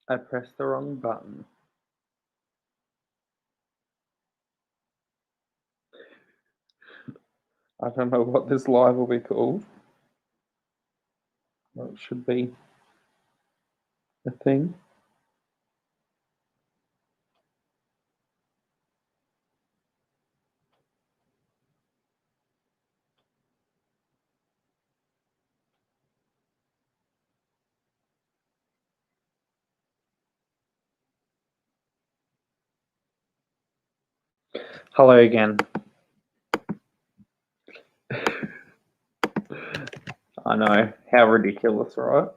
I pressed the wrong button. I don't know what this live will be called. Well, it should be a thing. Hello again. I know, how ridiculous, right?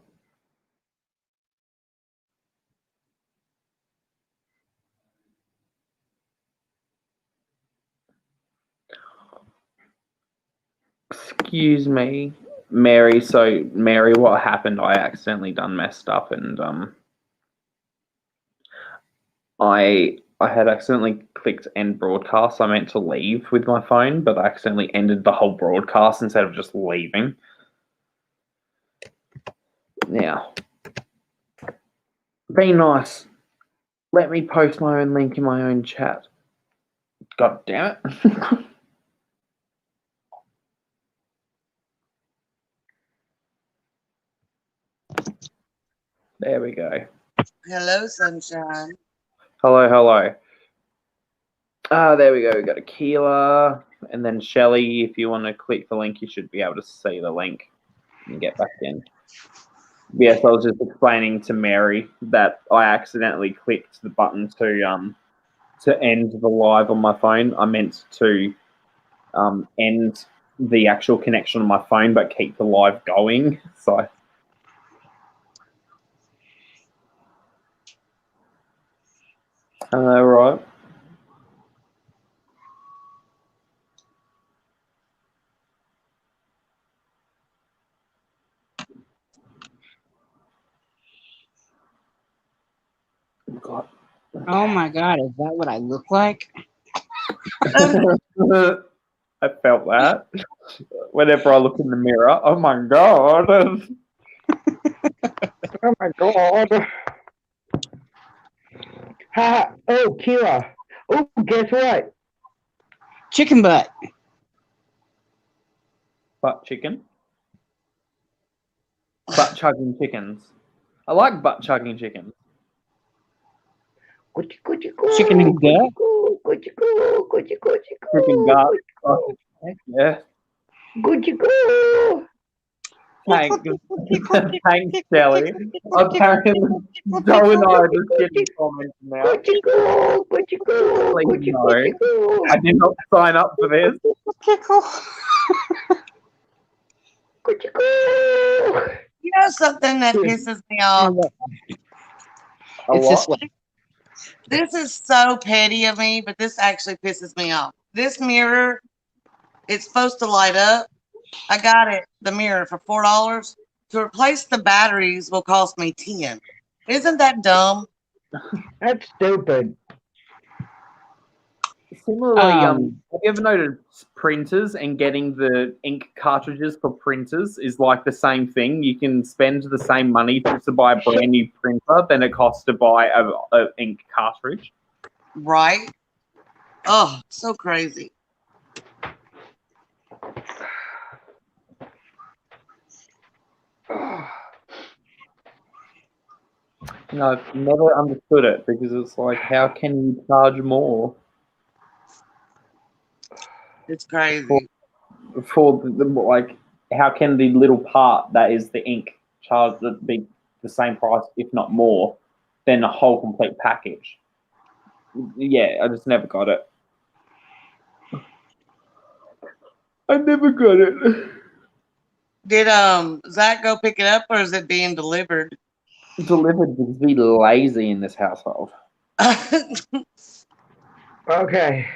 Excuse me, Mary. So, Mary, what happened? I accidentally messed up, and I had accidentally clicked end broadcast. I meant to leave with my phone, but I accidentally ended the whole broadcast instead of just leaving. Now, be nice. Let me post my own link in my own chat. God damn it. There we go. Hello, sunshine. Hello, hello. There we go. We got Akila, and then Shelly. If you want to click the link, you should be able to see the link and get back in. Yes, I was just explaining to Mary that I accidentally clicked the button to end the live on my phone. I meant to end the actual connection on my phone, but keep the live going. So. Right. God. Oh my God, is that what I look like? I felt that whenever I look in the mirror. Oh my God. Oh my God. Ha! Oh, Kira. Oh, guess what? Chicken butt. Butt chicken. Butt chugging chickens. I like butt chugging chickens. Chicken and gut. Chicken gut. Oh, heck yeah. Thanks, thanks, Shelly. Apparently, Joe and I are just getting comments now. Please no. I did not sign up for this. You know something that pisses me off? It's this way. This is so petty of me, but this actually pisses me off. This mirror, it's supposed to light up. I got it, the mirror, for $4. To replace the batteries will cost me 10. Isn't that dumb? That's stupid. Similarly, have you ever noticed printers and getting the ink cartridges for printers is like the same thing? You can spend the same money to buy a brand new printer than it costs to buy a ink cartridge. Right? Oh, so crazy. No, I've never understood it because it's like, how can you charge more It's crazy. for like, how can the little part that is the ink charge be the same price, if not more, than a whole complete package? Yeah, I just never got it. I never got it. Did Zach go pick it up, or is it being delivered? Delivered because we lazy in this household. Okay.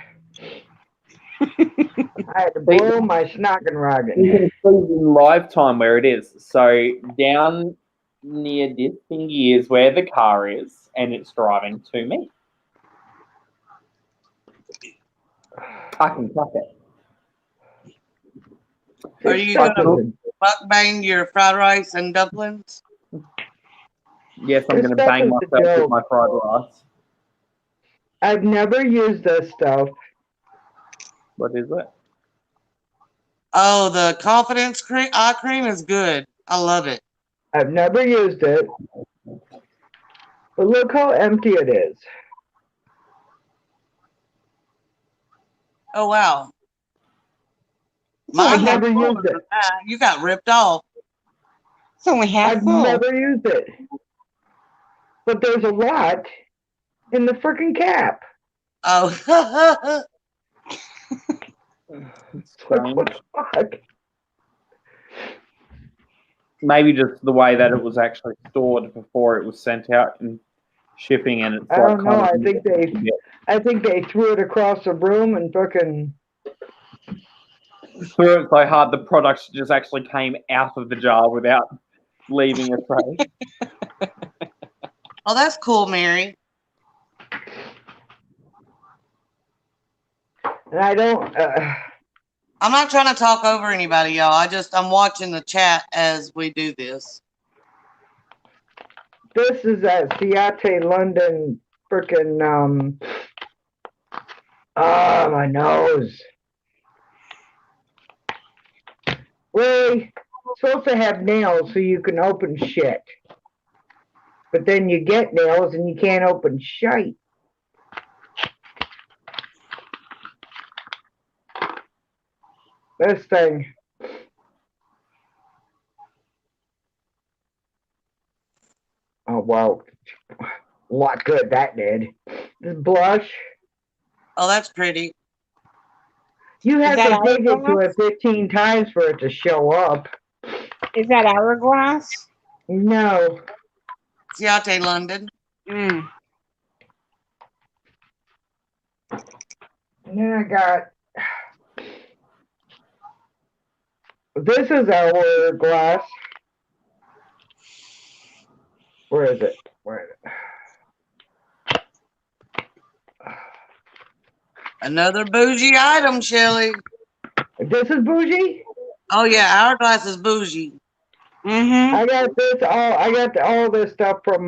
I had to blow my snockenroggin. You can see in live time where it is. So down near this thingy is where the car is, and it's driving to me. I can track it. Are you going to mukbang your fried rice and dumplings? Yes, I'm This going to stuff bang is a myself with joke. my fried rice. I've never used this stuff. What is it? Oh, the confidence cream, eye cream is good. I love it. I've never used it. But look how empty it is. Oh wow. I've Mine never was used it. You got ripped off. It's only half I've full. never used it. But there's a lot in the freaking cap. Oh. Like, what the fuck? Maybe just the way that it was actually stored before it was sent out and shipping, and it's I like don't know. kind of. I think they threw it across the room and fucking. Threw it so hard the product just actually came out of the jar without leaving a tray. Oh, that's cool, Mary. And I don't. I'm not trying to talk over anybody, y'all. I'm watching the chat as we do this. This is at Siate London freaking. Ah, my nose. Really? Supposed to have nails so you can open shit. But then you get nails and you can't open shite. This thing. Oh, wow. A lot good that did. This blush. Oh, that's pretty. You have that to dig into hourglass? it 15 times for it to show up. Is that hourglass? No. Siate London. Mm. And then I got. This is hourglass. Where is it? Where is it? Another bougie item, Shelly. This is bougie? Oh yeah, hourglass is bougie. Mm-hmm. I got this all. I got all this stuff from.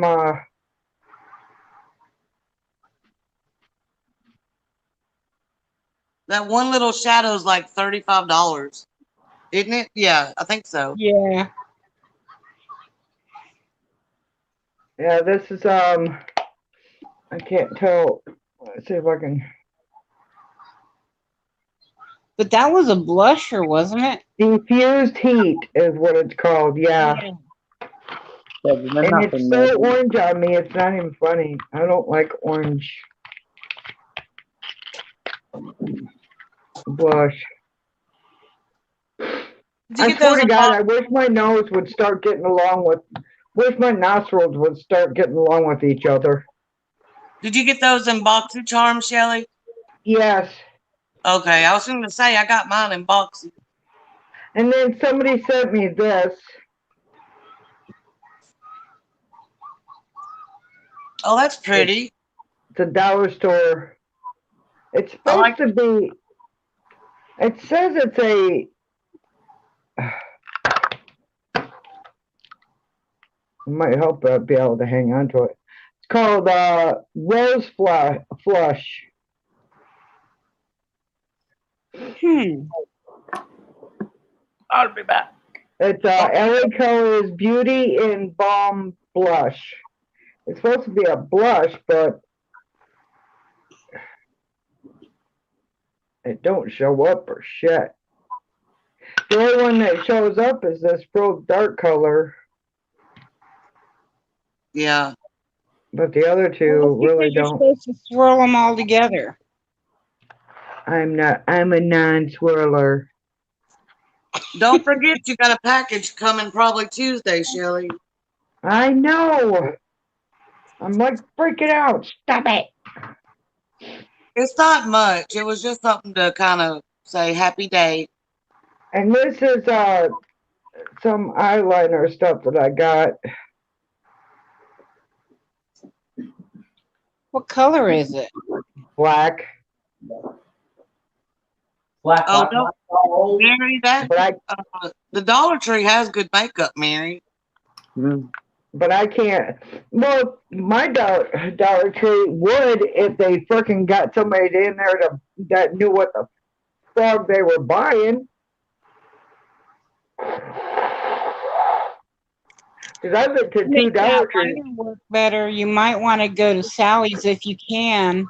That one little shadow's like $35, isn't it? Yeah, I think so. Yeah. Yeah, this is I can't tell. Let's see if I can. But that was a blusher, wasn't it? Diffused heat is what it's called. Yeah. There's And nothing it's there. so orange on me. It's not even funny. I don't like orange blush. Did you I get swear those to in God, box? I wish my nose would start getting along with. Wish my nostrils would start getting along with each other. Did you get those in boxy charms, Shelly? Yes. Okay, I was going to say I got mine in boxy. And then somebody sent me this. Oh, that's pretty. It's a dollar store. It's I like supposed to be. It says it's a. I might help be able to hang on to it. It's called Rose Flush. I'll be back. It's LA Colors Beauty in Balm Blush. It's supposed to be a blush, but it don't show up for shit. The only one that shows up is this real dark color. Yeah. But the other two really You're don't. supposed to swirl them all together. I'm not. I'm a non-swirler. Don't forget you got a package coming probably Tuesday, Shelly. I know. I'm like freaking out. Stop it. It's not much. It was just something to kind of say happy day. And this is some eyeliner stuff that I got. What color is it? Black. Black. Oh, no, Mary, that Black. the Dollar Tree has good makeup, Mary. Mm. but I can't. Well, my Dollar Tree would if they freaking got somebody in there that knew what the fuck they were buying. Because I've been to two Make that Dollar Trees. lighter work better. You might want to go to Sally's if you can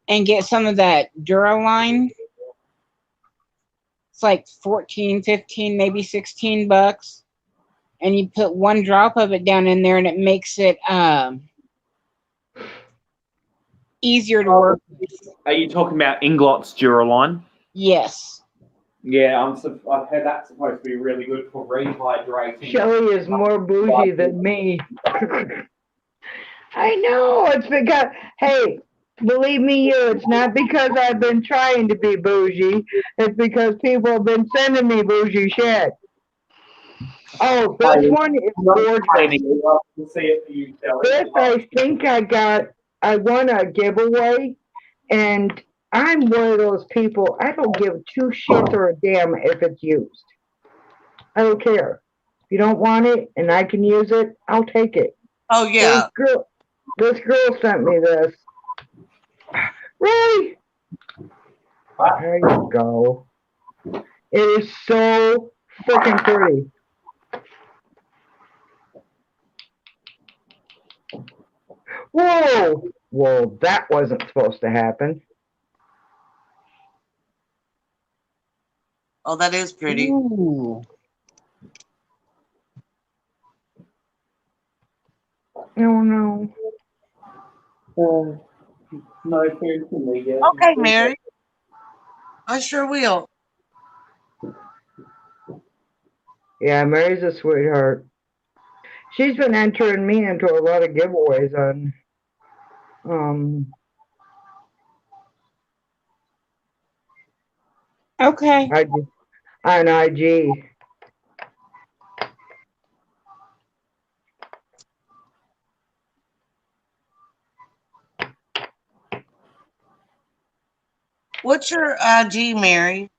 and get some of that Duraline. It's like 14, 15, maybe $16. And you put one drop of it down in there and it makes it easier to work with. Are you talking about Inglot's Duraline? Yes. Yeah, I've heard that's supposed to be really good for rehydrating. Shelly is more bougie than me. I know. It's because, hey, believe me, it's not because I've been trying to be bougie. It's because people have been sending me bougie shit. Oh, this one is gorgeous. This, I think I won a giveaway, and I'm one of those people, I don't give two shits or a damn if it's used. I don't care. If you don't want it and I can use it, I'll take it. Oh yeah. This girl sent me this. Really? There you go. It is so freaking pretty. Whoa! Whoa, that wasn't supposed to happen. Oh, that is pretty. Ooh. Oh no. No food for me yet. Okay, Mary. I sure will. Yeah, Mary's a sweetheart. She's been entering me into a lot of giveaways on Okay. on IG. What's your IG, Mary?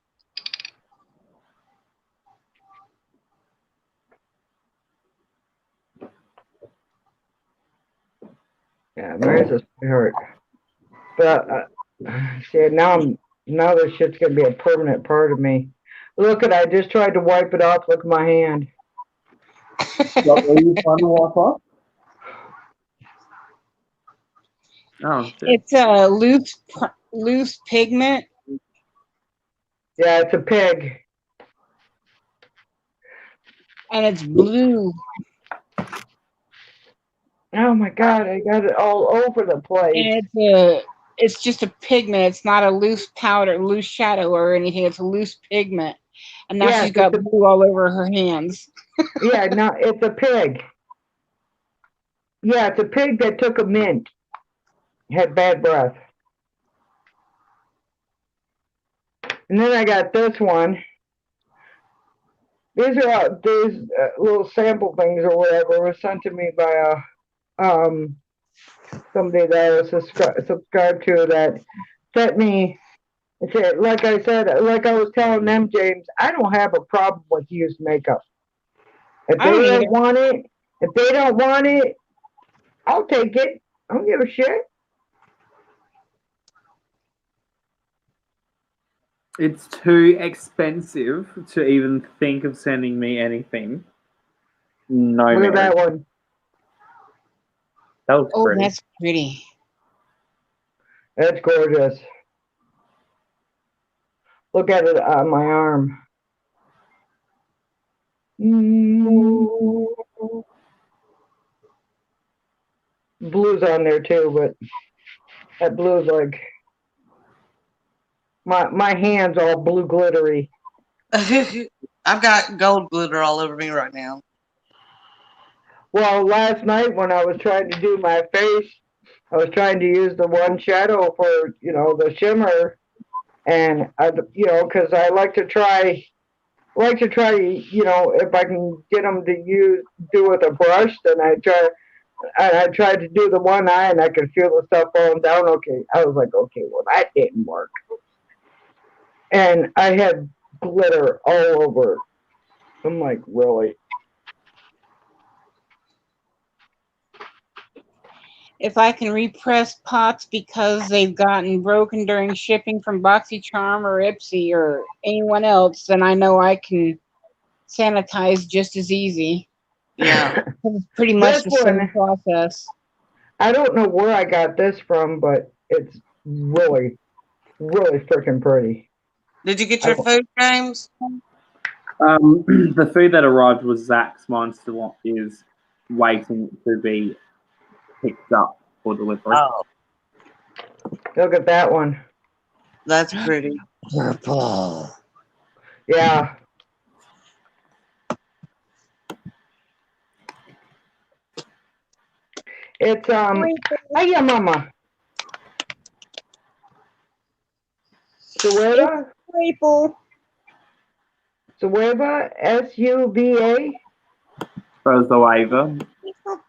Yeah, Mary's a sweetheart. But see, now this shit's gonna be a permanent part of me. Look I just tried to wipe it off. Look at my hand. What were you trying to wipe off? Oh, shit. It's a loose pigment. Yeah, it's a pig. And it's blue. Oh my god, I got it all over the place. And it's just a pigment. It's not a loose powder, loose shadow or anything. It's a loose pigment. And now she's got blue all over her hands. Yeah, no, it's a pig. Yeah, it's a pig that took a mint. Had bad breath. And then I got this one. These are these little sample things or whatever was sent to me by somebody that I was subscribed to that sent me. Said, like I said, like I was telling them, James, I don't have a problem with used makeup. If they don't want it, I'll take it. I don't give a shit. It's too expensive to even think of sending me anything. No, Look at Mary. that one. That was pretty. That's pretty. That's gorgeous. Look at it on my arm. Blue's on there too, but that blue's like my hand's all blue glittery. I've got gold glitter all over me right now. Well, last night when I was trying to do my face, I was trying to use the one shadow for, the shimmer, and because I like to try, if I can get them to do with a brush, then I tried to do the one eye, and I could feel the stuff falling down. Okay, I was like, okay, well that didn't work, and I had glitter all over. I'm like, really? if I can repress pots because they've gotten broken during shipping from BoxyCharm or Ipsy or anyone else, then I know I can sanitize just as easy. Yeah. It's pretty much This the same one, process. I don't know where I got this from, but it's really, really freaking pretty. Did you get your food, James? The food that arrived was Zach's. Mine still is waiting to be picked up for delivery. Oh, Look at that one. that's pretty. Purple. Yeah. It's hiya mama. Sueva? Purple. Sueva, S-U-V-A. Throws the waiver. God,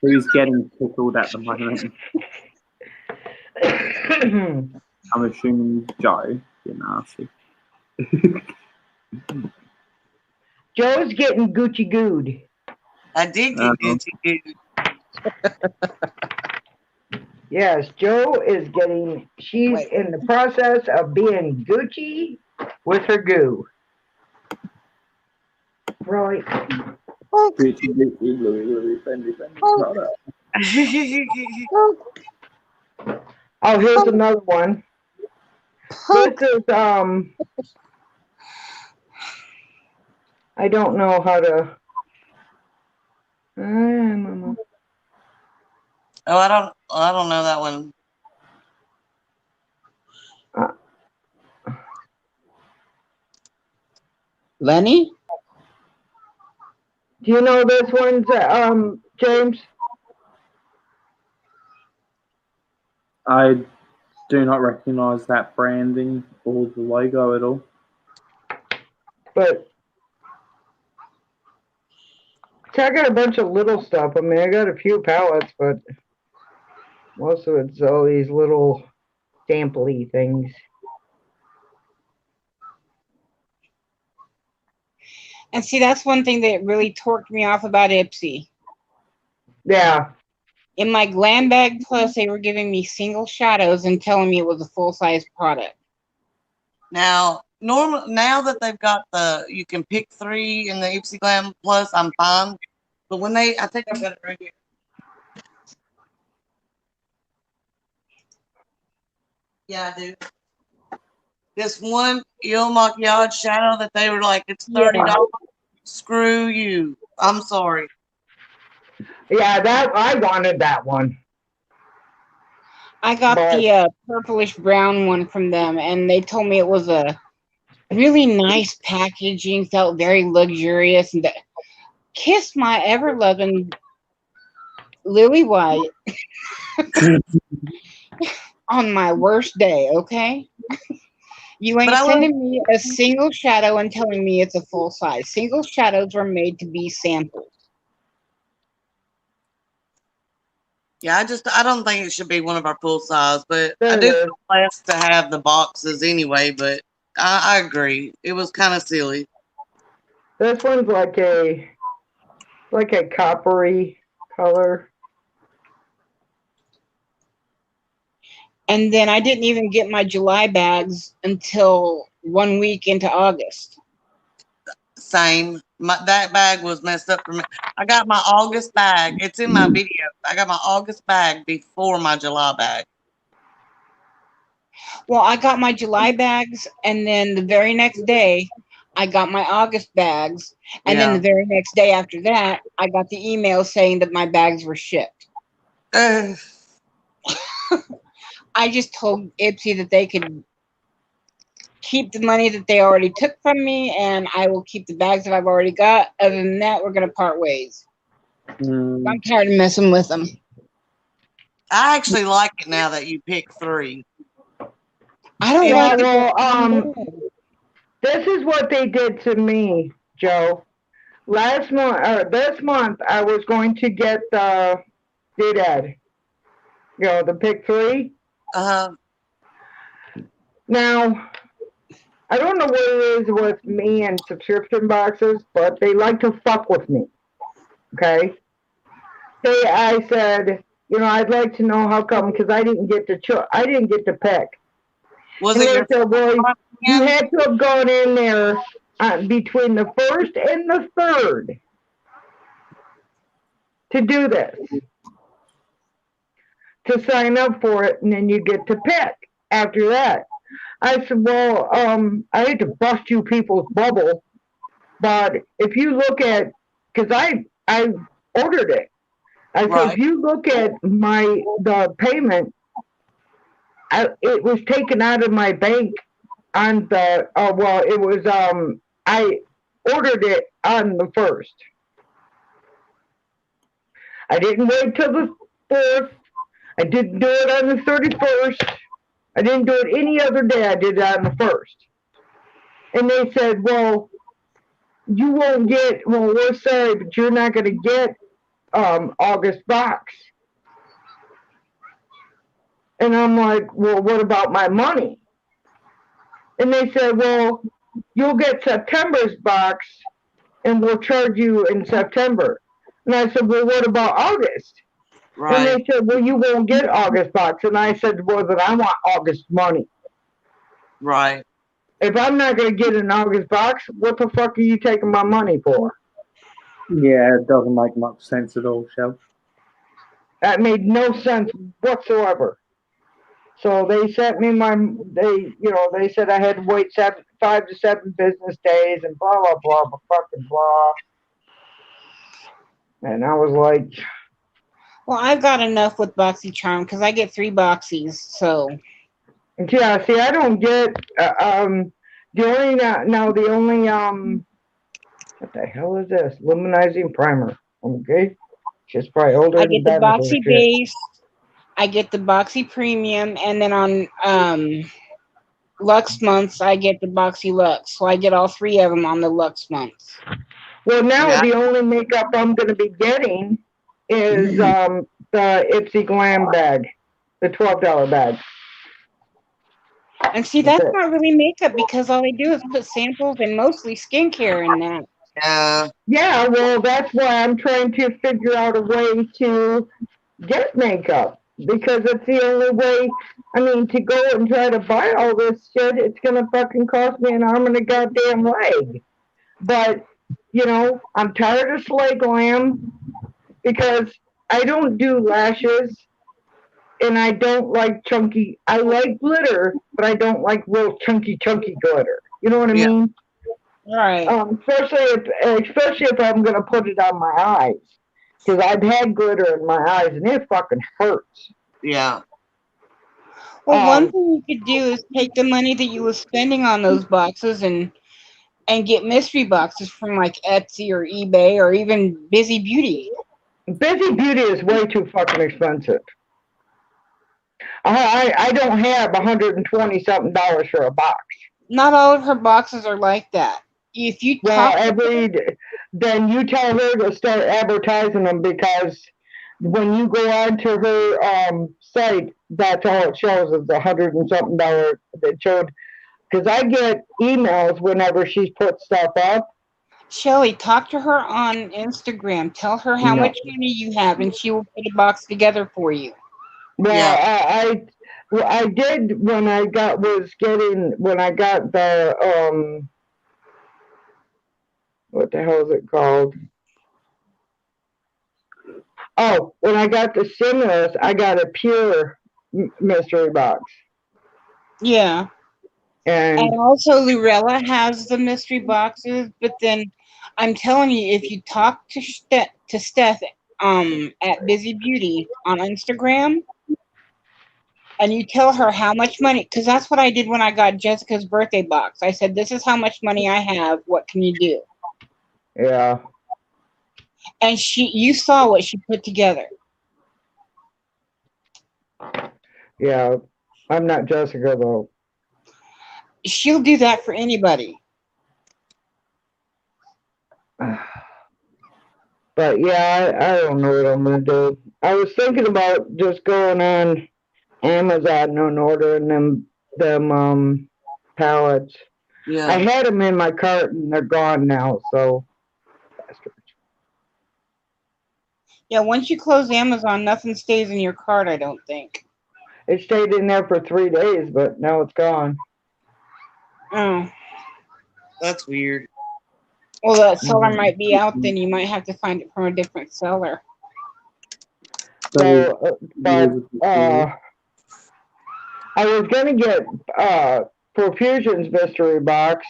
who's getting tickled at the moment? I'm assuming Joe. You're nasty. Joe's getting Gucci good. I did get Gucci good. Yes, Joe is getting, she's in the process of being Gucci with her goo. Right. Gucci, Louis, Fendi, Prada. Oh, here's another one. This is, I don't know how to, Oh, I don't know that one. Lenny? do you know this one, James? I do not recognize that branding or the logo at all. But see, I got a bunch of little stuff. I mean, I got a few pallets, but most of it's all these little sampley things. And see, that's one thing that really torqued me off about Ipsy. Yeah. In my Glam Bag Plus, they were giving me single shadows and telling me it was a full-size product. Now, now that they've got you can pick 3 in the Ipsy Glam Plus, I'm fine. But when I think I've got it right here. Yeah, I do. This one Il Maquillage shadow that they were like, it's $30. Yeah. Screw you. I'm sorry. Yeah, that I wanted that one. I got the purplish brown one from them, and they told me it was a really nice packaging, felt very luxurious, and kissed my ever-loving Lily White on my worst day, okay? You ain't sending me a single shadow and telling me it's a full size. Single shadows were made to be samples. Yeah, I don't think it should be one of our full size, but I do feel blessed to have the boxes anyway, but I agree. It was kind of silly. This one's like a coppery color. And then I didn't even get my July bags until 1 week into August. Same. That bag was messed up for me. I got my August bag. It's in my video. I got my August bag before my July bag. Well, I got my July bags, and then the very next day, I got my August bags. And then the very next day after that, I got the email saying that my bags were shipped. I just told Ipsy that they could keep the money that they already took from me, and I will keep the bags that I've already got. Other than that, we're going to part ways. I'm tired of messing with them. I actually like it now that you pick 3. I don't like it. This is what they did to me, Joe. This month, I was going to get the doodad. The pick 3. Now, I don't know what it is with me and subscription boxes, but they like to fuck with me. Okay. Say I said, I'd like to know how come because I didn't get to pick. Was And it they your said, well, you friend? had to have gone in there between the 1st and the 3rd to do this, to sign up for it, and then you get to pick after that. I said, well, I hate to bust you people's bubble, but if you look at, because I ordered it. I said, Right. if you look at the payment, it was taken out of my bank on the, it was, I ordered it on the 1st. I didn't wait till the 4th. I didn't do it on the 31st. I didn't do it any other day. I did it on the 1st. And they said, well, you won't get, well, we're sorry, but you're not going to get August box. And I'm like, well, what about my money? And they said, well, you'll get September's box and we'll charge you in September. And I said, well, what about August? Right. And they said, well, you won't get August box. And I said, well, then I want August money. Right. If I'm not going to get an August box, what the fuck are you taking my money for? Yeah, it doesn't make much sense at all, Shell. That made no sense whatsoever. So they sent me they said I had to wait 5 to 7 business days and blah, blah, blah, blah, fucking blah. And I was like, Well, I've got enough with BoxyCharm because I get 3 boxies, so. yeah, see, I don't get, the only, what the hell is this? Luminizing primer. Okay. She's probably older I than get the dinosaur Boxy shit. Base, I get the Boxy Premium, and then on Lux months, I get the Boxy Lux. So I get all 3 of them on the Lux months. Well, now Yeah. the only makeup I'm going to be getting is the Ipsy Glam bag, the $12 bag. And see, that's not really makeup because all they do is put samples and mostly skincare in that. Yeah. Yeah, well, that's why I'm trying to figure out a way to get makeup because it's the only way. I mean, to go and try to buy all this shit, it's going to fucking cost me an arm and a goddamn leg. But, I'm tired of Slay Glam because I don't do lashes and I don't like chunky. I like glitter, but I don't like real chunky glitter. You know what I Yeah. mean? Right. Especially if I'm gonna put it on my eyes, because I've had glitter in my eyes and it fucking hurts. Yeah. Well, one thing you could do is take the money that you were spending on those boxes and get mystery boxes from like Etsy or eBay or even Busy Beauty. Busy Beauty is way too fucking expensive. I don't have $120 something for a box. Not all of her boxes are like that. If you then you tell her to start advertising them because when you go onto her site, that's all it shows is $100 and something that showed. Because I get emails whenever she's put stuff up. Shelly, talk to her on Instagram. Tell her how much money you have, and she will put a box together for you. Well, Yeah. I did when I got the what the hell is it called? Oh, when I got the stimulus, I got a pure mystery box. Yeah. And also Lurella has the mystery boxes, but then I'm telling you, if you talk to Steph at Busy Beauty on Instagram, and you tell her how much money, because that's what I did when I got Jessica's birthday box. I said, this is how much money I have. What can you do? Yeah. And you saw what she put together. Yeah. I'm not Jessica, though. She'll do that for anybody. But yeah, I don't know what I'm going to do. I was thinking about just going on Amazon and ordering them pallets. Yeah. I had them in my cart and they're gone now, so. Yeah, once you close Amazon, nothing stays in your cart, I don't think. It stayed in there for 3 days, but now it's gone. Oh. That's weird. Well, that seller might be out, then you might have to find it from a different seller. So, I was gonna get Profusion's mystery box,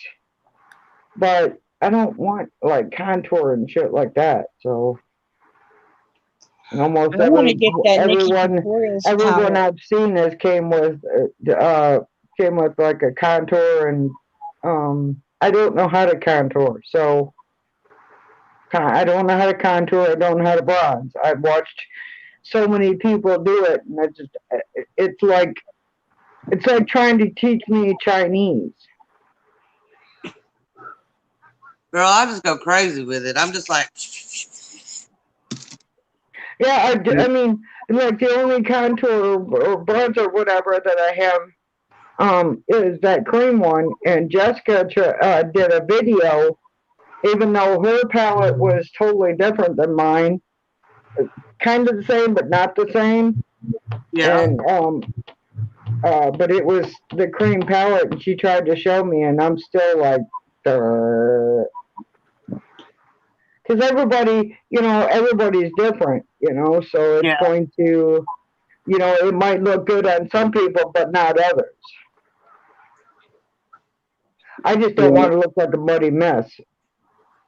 but I don't want like contour and shit like that. So, and almost I want to get that everyone palette. I've seen this came with like a contour, and I don't know how to contour. So, I don't know how to contour. I don't know how to bronze. I've watched so many people do it, and it's like trying to teach me Chinese. Girl, I just go crazy with it. I'm just like. Yeah, I mean, like the only contour or bronzer or whatever that I have is that cream one, and Jessica did a video, even though her palette was totally different than mine, kind of the same but not the same. Yeah. And but it was the cream palette, and she tried to show me, and I'm still like, because everybody's different, so it's going to, it might look good on some people, but not others. I just don't want to look like a muddy mess.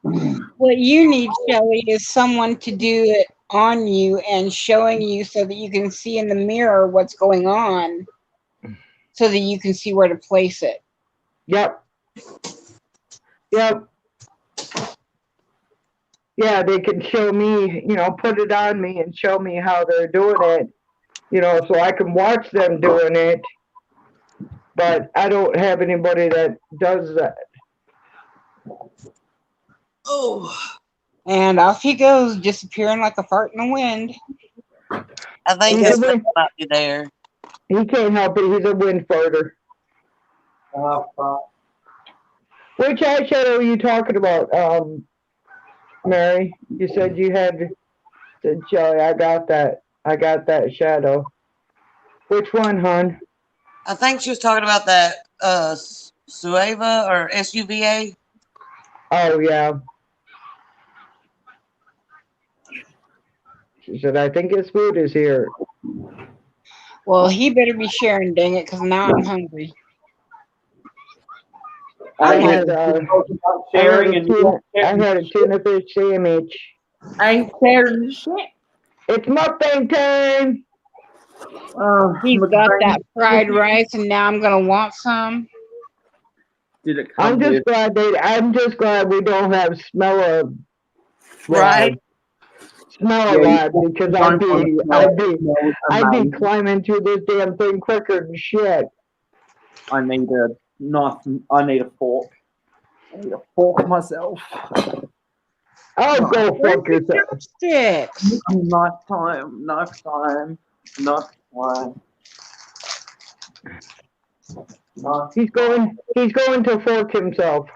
What you need, Shelly, is someone to do it on you and showing you so that you can see in the mirror what's going on, so that you can see where to place it. Yep. Yeah, they can show me, put it on me and show me how they're doing it, so I can watch them doing it, but I don't have anybody that does that. Oh. And off he goes, disappearing like a fart in the wind. I think that's about you there. He can't help it. He's a wind farter. Which eyeshadow are you talking about, Mary? You said you had. Said Shelly, I got that shadow. Which one, hon? I think she was talking about that Suava or SUVA. Oh yeah. She said, I think his food is here. Well, he better be sharing, dang it, because now I'm hungry. I had a tuna fish sandwich. I ain't sharing shit. It's mukbang time. He's got that fried rice, and now I'm gonna want some. Did it come I'm just glad we don't have smell of Right. Smell a lot, because I'd be climbing through this damn thing quicker than shit. I need a knife. I need a fork. I need a fork myself. Oh, go fuck yourself. Sticks. Knife time. Knife time. Knife time. He's going to fork himself.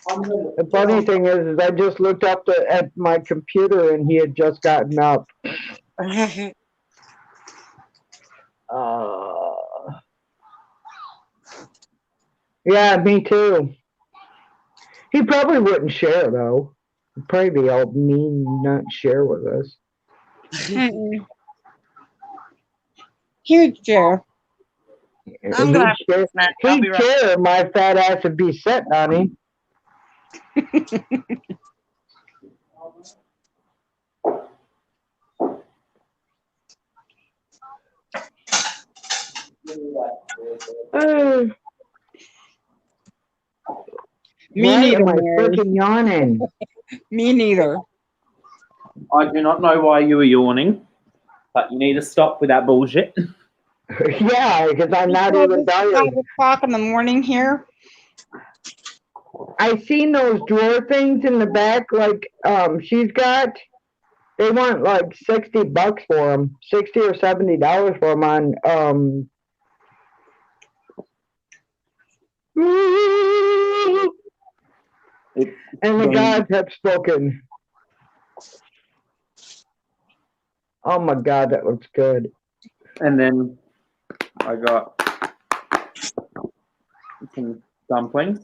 The funny thing is I just looked up at my computer and he had just gotten up. Yeah, me too. He probably wouldn't share though. He'd probably be all mean, not share with us. Huge share. He'd share, my fat ass would be sitting on him. Me neither, am I Mary. freaking yawning? Me neither. I do not know why you were yawning, but you need to stop with that bullshit. Yeah, because I'm not even tired. 5 o'clock in the morning here. I seen those drawer things in the back, like she's got. They want like $60 for them, $60 or $70 for them on And the gods have spoken. Oh my God, that looks good. And then I got some dumplings.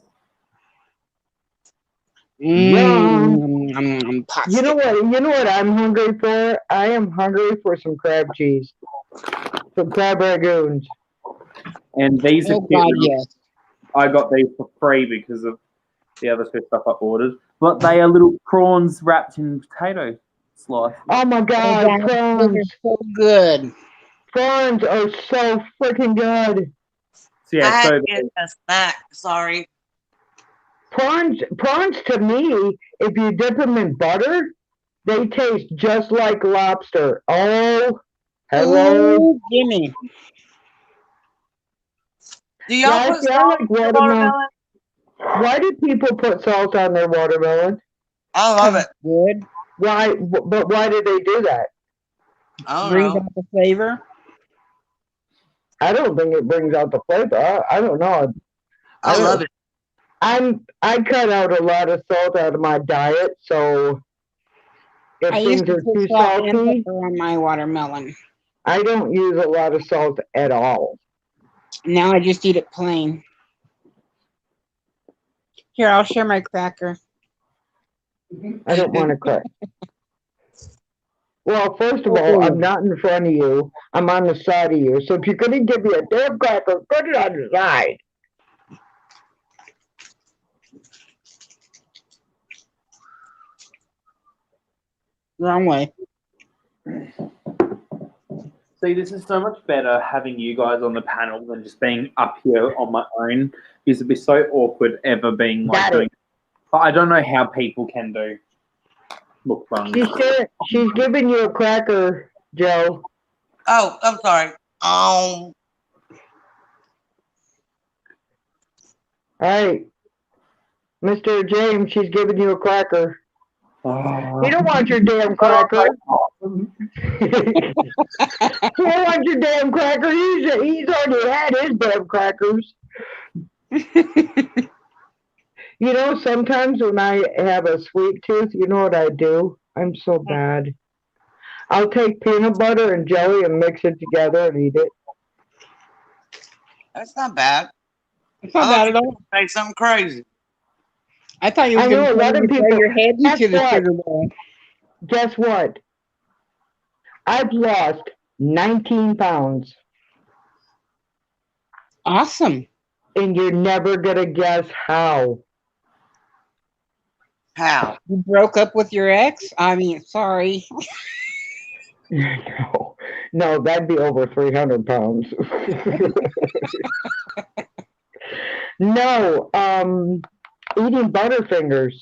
Pot You know what? You know what I'm hungry for? I am hungry for some crab cheese, some crab ragoons. And these are Oh cute. God, yes. I got these for free because of the other two stuff I ordered. But they are little prawns wrapped in potato slice. Oh my God, Those are prawns! so good. Prawns are so freaking good. So I yeah, had so to get a snack. Sorry. Prawns to me, if you dip them in butter, they taste just like lobster. Oh, hello. Ooh, gimme. Do y'all Yeah, put see, I salt like in your watermelon. watermelon? Why do people put salt on their watermelon? I love it. Good. Why? But why do they do that? I don't Brings know. out the flavor. I don't think it brings out the flavor. I don't know. I don't- love it. I cut out a lot of salt out of my diet, so if I used things to are put too salt and salty, pepper on my watermelon. I don't use a lot of salt at all. Now I just eat it plain. Here, I'll share my cracker. I don't want to crack. Well, first of all, I'm not in front of you. I'm on the side of you. So if you're going to give me a damn cracker, put it on the side. Wrong way. see, this is so much better having you guys on the panel than just being up here on my own. Because it'd be so awkward ever being like Got doing. it. But I don't know how people can do mukbangs. She's giving you a cracker, Joe. Oh, I'm sorry. All right. Mr. James, she's giving you a cracker. You don't want your damn cracker. You don't want your damn cracker. He's already had his damn crackers. You know, sometimes when I have a sweet tooth, you know what I do? I'm so bad. I'll take peanut butter and jelly and mix it together and eat it. That's not bad. It's not bad at all. Say something crazy. I thought you I were know a going lot to of throw people. your head Guess into the what? sugar bowl. Guess what? I've lost 19 pounds. Awesome. And you're never going to guess how. How? You broke up with your ex? I mean, sorry. No, that'd be over 300 pounds. No, eating Butterfingers.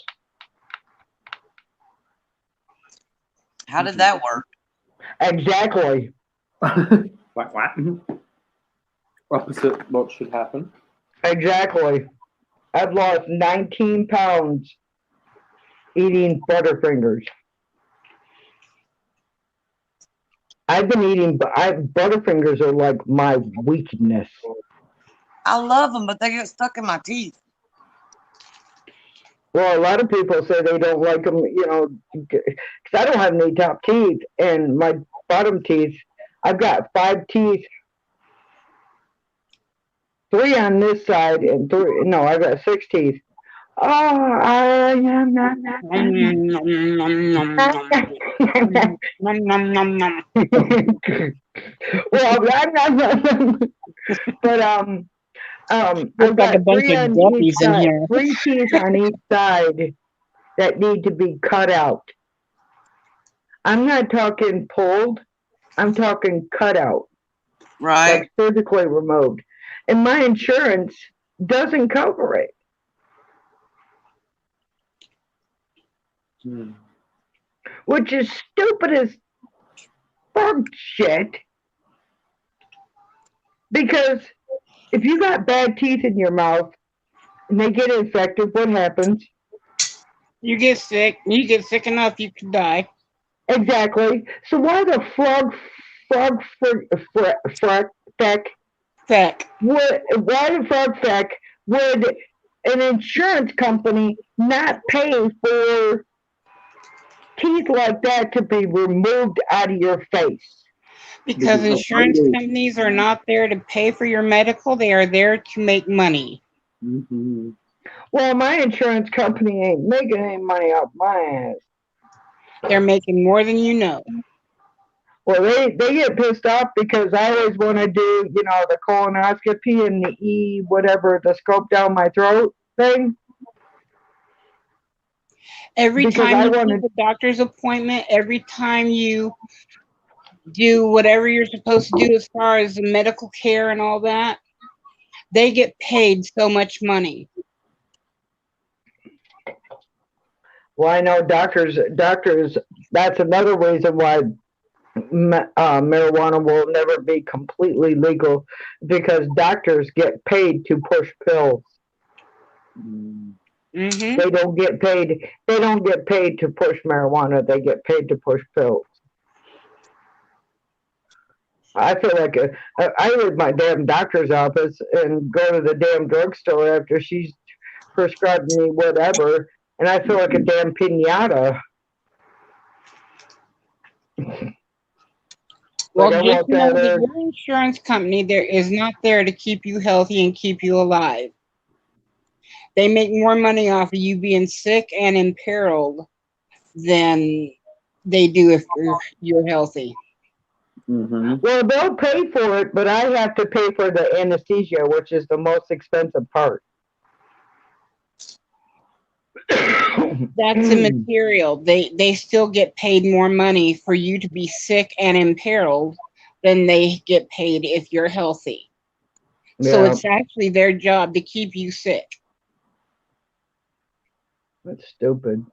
How did that work? Exactly. What? Opposite what should happen. Exactly. I've lost 19 pounds eating Butterfingers. I've been eating, Butterfingers are like my weakness. I love them, but they get stuck in my teeth. Well, a lot of people say they don't like them, you know, because I don't have any top teeth, and my bottom teeth, I've got 5 teeth, 3 on this side, and 3, no, I've got 6 teeth. Oh, I am not. Well, but I've Looks like a got bunch 3 of on guppies each in side, here. 3 teeth on each side that need to be cut out. I'm not talking pulled. I'm talking cut out, Right. like physically removed. And my insurance doesn't cover it. Which is stupid as fuck shit. Because if you got bad teeth in your mouth and they get infected, what happens? You get sick. You get sick enough, you could die. Exactly. So why the frog feck Feck. why the frog feck would an insurance company not pay for teeth like that to be removed out of your face? Because insurance companies are not there to pay for your medical. They are there to make money. Mm-hmm. Well, my insurance company ain't making any money off my ass. They're making more than you know. Well, they get pissed off because I always want to do, you know, the colonoscopy and the whatever, the scope down my throat thing. Every Because time I you wanna- take a doctor's appointment, every time you do whatever you're supposed to do as far as the medical care and all that, they get paid so much money. Well, I know doctors, that's another reason why marijuana will never be completely legal, because doctors get paid to push pills. Mm-hmm. They don't get paid. They don't get paid to push marijuana. They get paid to push pills. I feel like I leave my damn doctor's office and go to the damn drugstore after she's prescribed me whatever, and I feel like a damn pinata. Well, Like I just walked know out that there. your insurance company there is not there to keep you healthy and keep you alive. They make more money off of you being sick and imperiled than they do if you're healthy. Mm-hmm. Well, they'll pay for it, but I have to pay for the anesthesia, which is the most expensive part. That's immaterial. They still get paid more money for you to be sick and imperiled than they get paid if you're healthy. So Yeah, it's actually their job to keep you sick. that's stupid.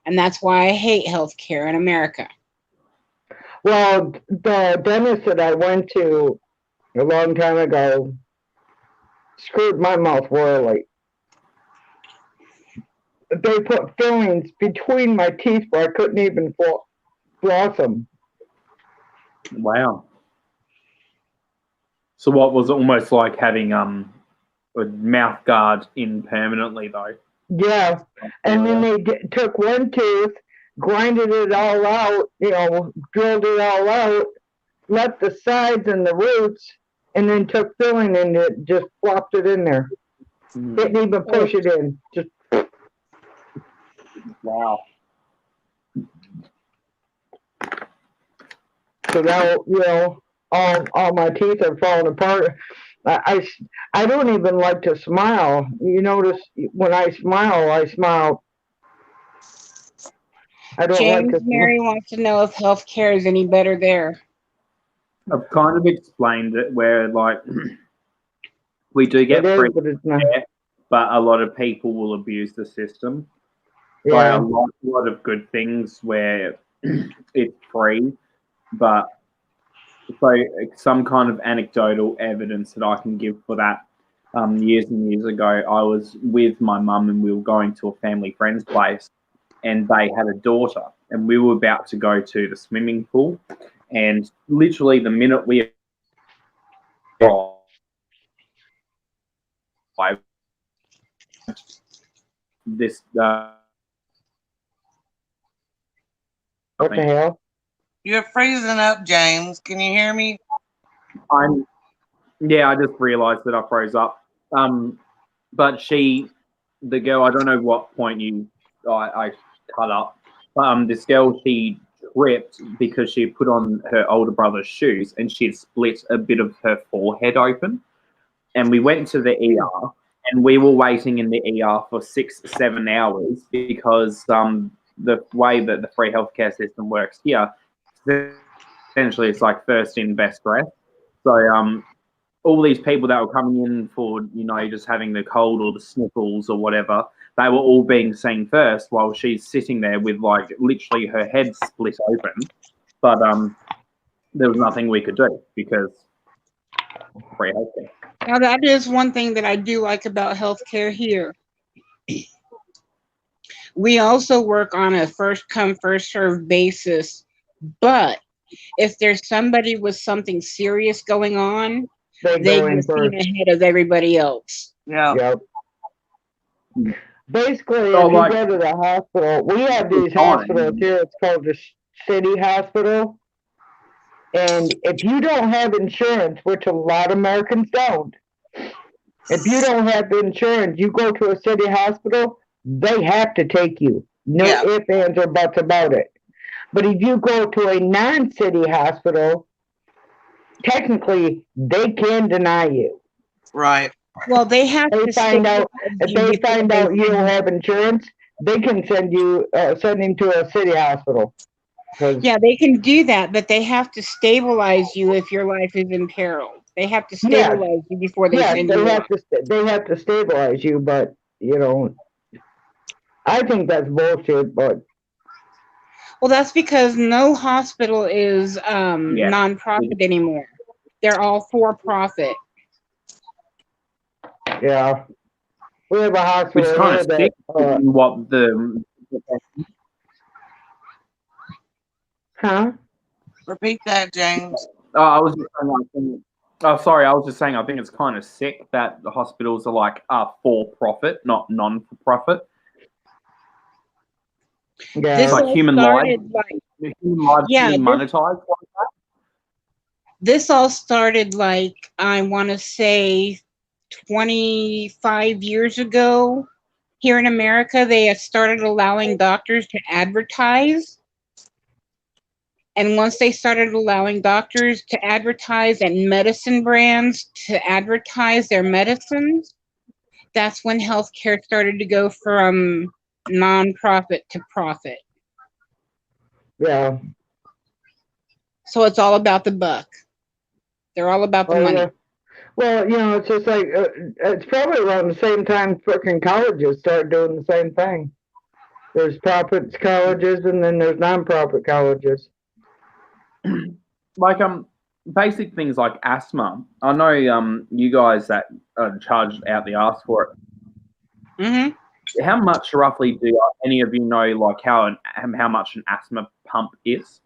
And that's why I hate healthcare in America. Well, the dentist that I went to a long time ago screwed my mouth royally. They put fillings between my teeth where I couldn't even floss them. Wow. So what was it almost like having a mouth guard in permanently though? Yeah, and then they took one tooth, grinded it all out, you know, drilled it all out, left the sides and the roots, and then took filling and it just plopped it in there. Didn't even push it in. Just Wow. so now, you know, all my teeth are falling apart. I don't even like to smile. You notice when I smile, I don't like James to smile. Mary wants to know if healthcare is any better there. I've kind of explained it where like we do get It free is, but it's not. care, but a lot of people will abuse the system. Yeah. Like a lot of good things where it's free, but so some kind of anecdotal evidence that I can give for that. Years and years ago, I was with my mum and we were going to a family friend's place, and they had a daughter, and we were about to go to the swimming pool, and literally the minute we arrived, this What the hell? You're freezing up, James. Can you hear me? I just realised that I froze up. But the girl, I don't know what point I cut up. This girl, she tripped because she put on her older brother's shoes and she had split a bit of her forehead open. And we went to the ER and we were waiting in the ER for 6-7 hours because the way that the free healthcare system works here, essentially it's like first in, best dressed. So all these people that were coming in for, you know, just having the cold or the sniffles or whatever, they were all being seen first while she's sitting there with like literally her head split open. But there was nothing we could do because free healthcare. Now, that is one thing that I do like about healthcare here. We also work on a first come, first served basis, but if there's somebody with something serious going on, they go in get seen first. ahead of everybody else. Yeah. Yep. Basically, So, if you like- go to the hospital, we have these Fine. hospitals here. It's called the city hospital. And if you don't have insurance, which a lot of Americans don't, if you don't have insurance, you go to a city hospital, they have to take you. No Yeah. ifs, ands, or buts about it. But if you go to a non-city hospital, technically, they can deny you. Right. Well, they have They to find out if they before find they out you send don't have insurance, they can send you to a city hospital. 'Cause- Yeah, they can do that, but they have to stabilize you if your life is in peril. They have to Yes. stabilize you before they yes, send you off. they have to stabilize you, but I think that's bullshit. But Well, that's because no hospital is nonprofit anymore. They're all for profit. yeah, we have a Which hospital is kind here of that sick. What the huh? Repeat that, James. I was just saying, sorry, I was just saying. I think it's kind of sick that the hospitals are like for profit, not non for profit. Yeah, This like all human started Human lives Yeah, being this- monetized. this all started like I want to say 25 years ago. Here in America, they had started allowing doctors to advertise. And once they started allowing doctors to advertise and medicine brands to advertise their medicines, that's when healthcare started to go from nonprofit to profit. yeah. So it's all about the buck. They're all about the Oh, money. yeah. Well, it's just like it's probably around the same time fucking colleges start doing the same thing. There's profit colleges and then there's non-profit colleges. Like basic things like asthma. I know you guys that are charged out the arse for it. Mm-hmm. How much roughly do any of you know like how much an asthma pump is?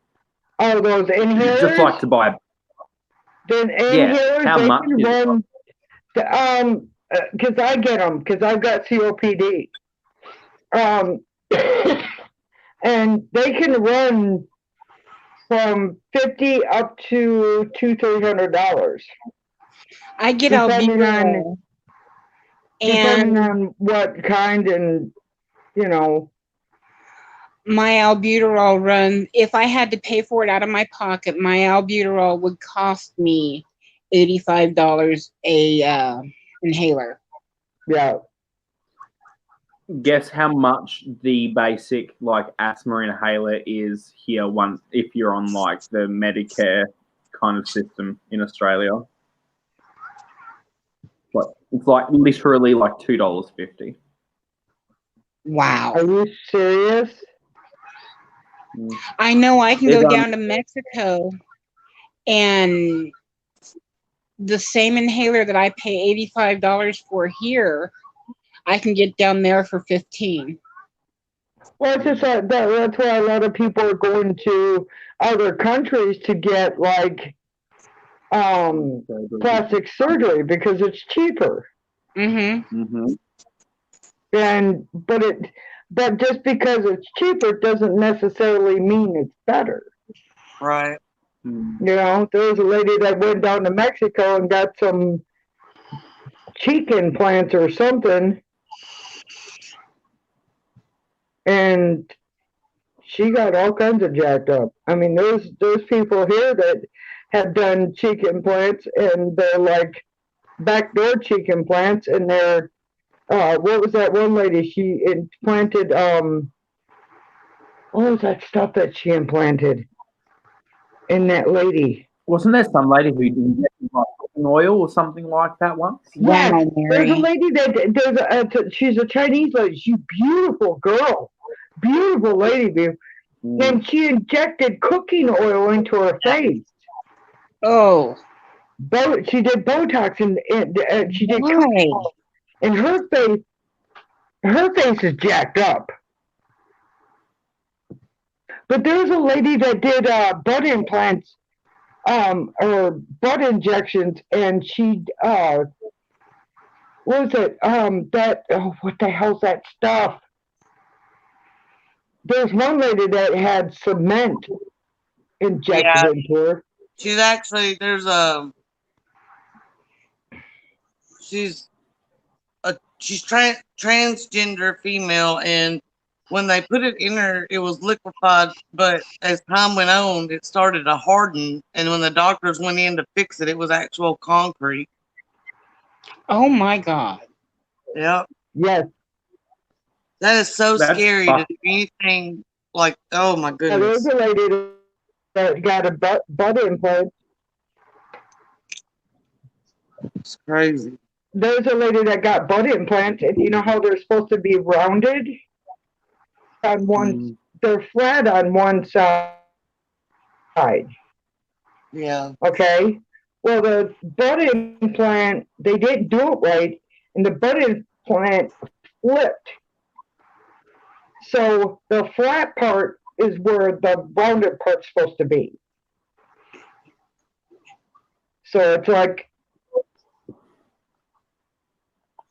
Oh, those inhalers. Just like to buy. The inhalers, how they much can is it? run. Because I get them because I've got COPD. And they can run from $50 up to $200-$300. I get Depending albuterol. Depending And on what kind and my albuterol run, if I had to pay for it out of my pocket, my albuterol would cost me $85 a inhaler. Yeah. Guess how much the basic like asthma inhaler is here if you're on like the Medicare kind of system in Australia. It's like literally like $2.50. Wow. Are you serious? I know I can go It's, down to Mexico and the same inhaler that I pay $85 for here, I can get down there for $15. Well, it's just that's why a lot of people are going to other countries to get like plastic surgery because it's cheaper. Mm-hmm. But just because it's cheaper doesn't necessarily mean it's better. Right. There was a lady that went down to Mexico and got some cheek implants or something, and she got all kinds of jacked up. I mean, there's people here that have done cheek implants, and they're like backdoor cheek implants, and they're what was that one lady? She implanted what was that stuff that she implanted in that lady? Wasn't there some lady who injected like cooking oil or something like that once? Yes, Wow, there's a Mary. lady she's a Chinese lady. She's a beautiful girl, beautiful lady, and she injected cooking oil into her face. Oh, She did Botox and she did why? and her face is jacked up. But there's a lady that did butt implants, or butt injections, and she what was it? That, oh, what the hell's that stuff? There's one lady that had cement injected Yeah, into her. she's actually she's she's transgender female, and when they put it in her, it was liquefied. But as time went on, it started to harden, and when the doctors went in to fix it, it was actual concrete. Oh my God. Yep, Yes. that is so That's scary to fuck- do anything like. Oh my Yeah, there's goodness, a lady that got a butt implant. it's crazy. There's a lady that got butt implants, and you know how they're supposed to be rounded on one. They're flat on one side. Yeah, Okay. Well, the butt implant, they didn't do it right, and the butt implant flipped. So the flat part is where the rounded part's supposed to be. So it's like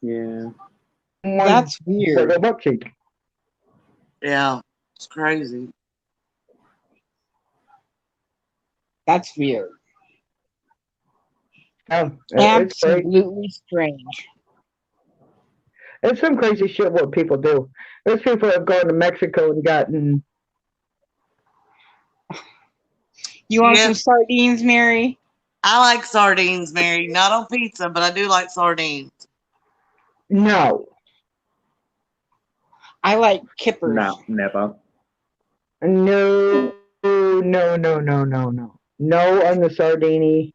yeah. one That's for weird. the butt cheek. yeah, it's crazy. That's weird. Yeah, it's crazy. Absolutely strange. It's some crazy shit what people do. There's people that have gone to Mexico and gotten. You want Yeah. some sardines, Mary? I like sardines, Mary. Not on pizza, but I do like sardines. No, I like kippers. No, never. no, no, no, no, no, no. No on the sardini.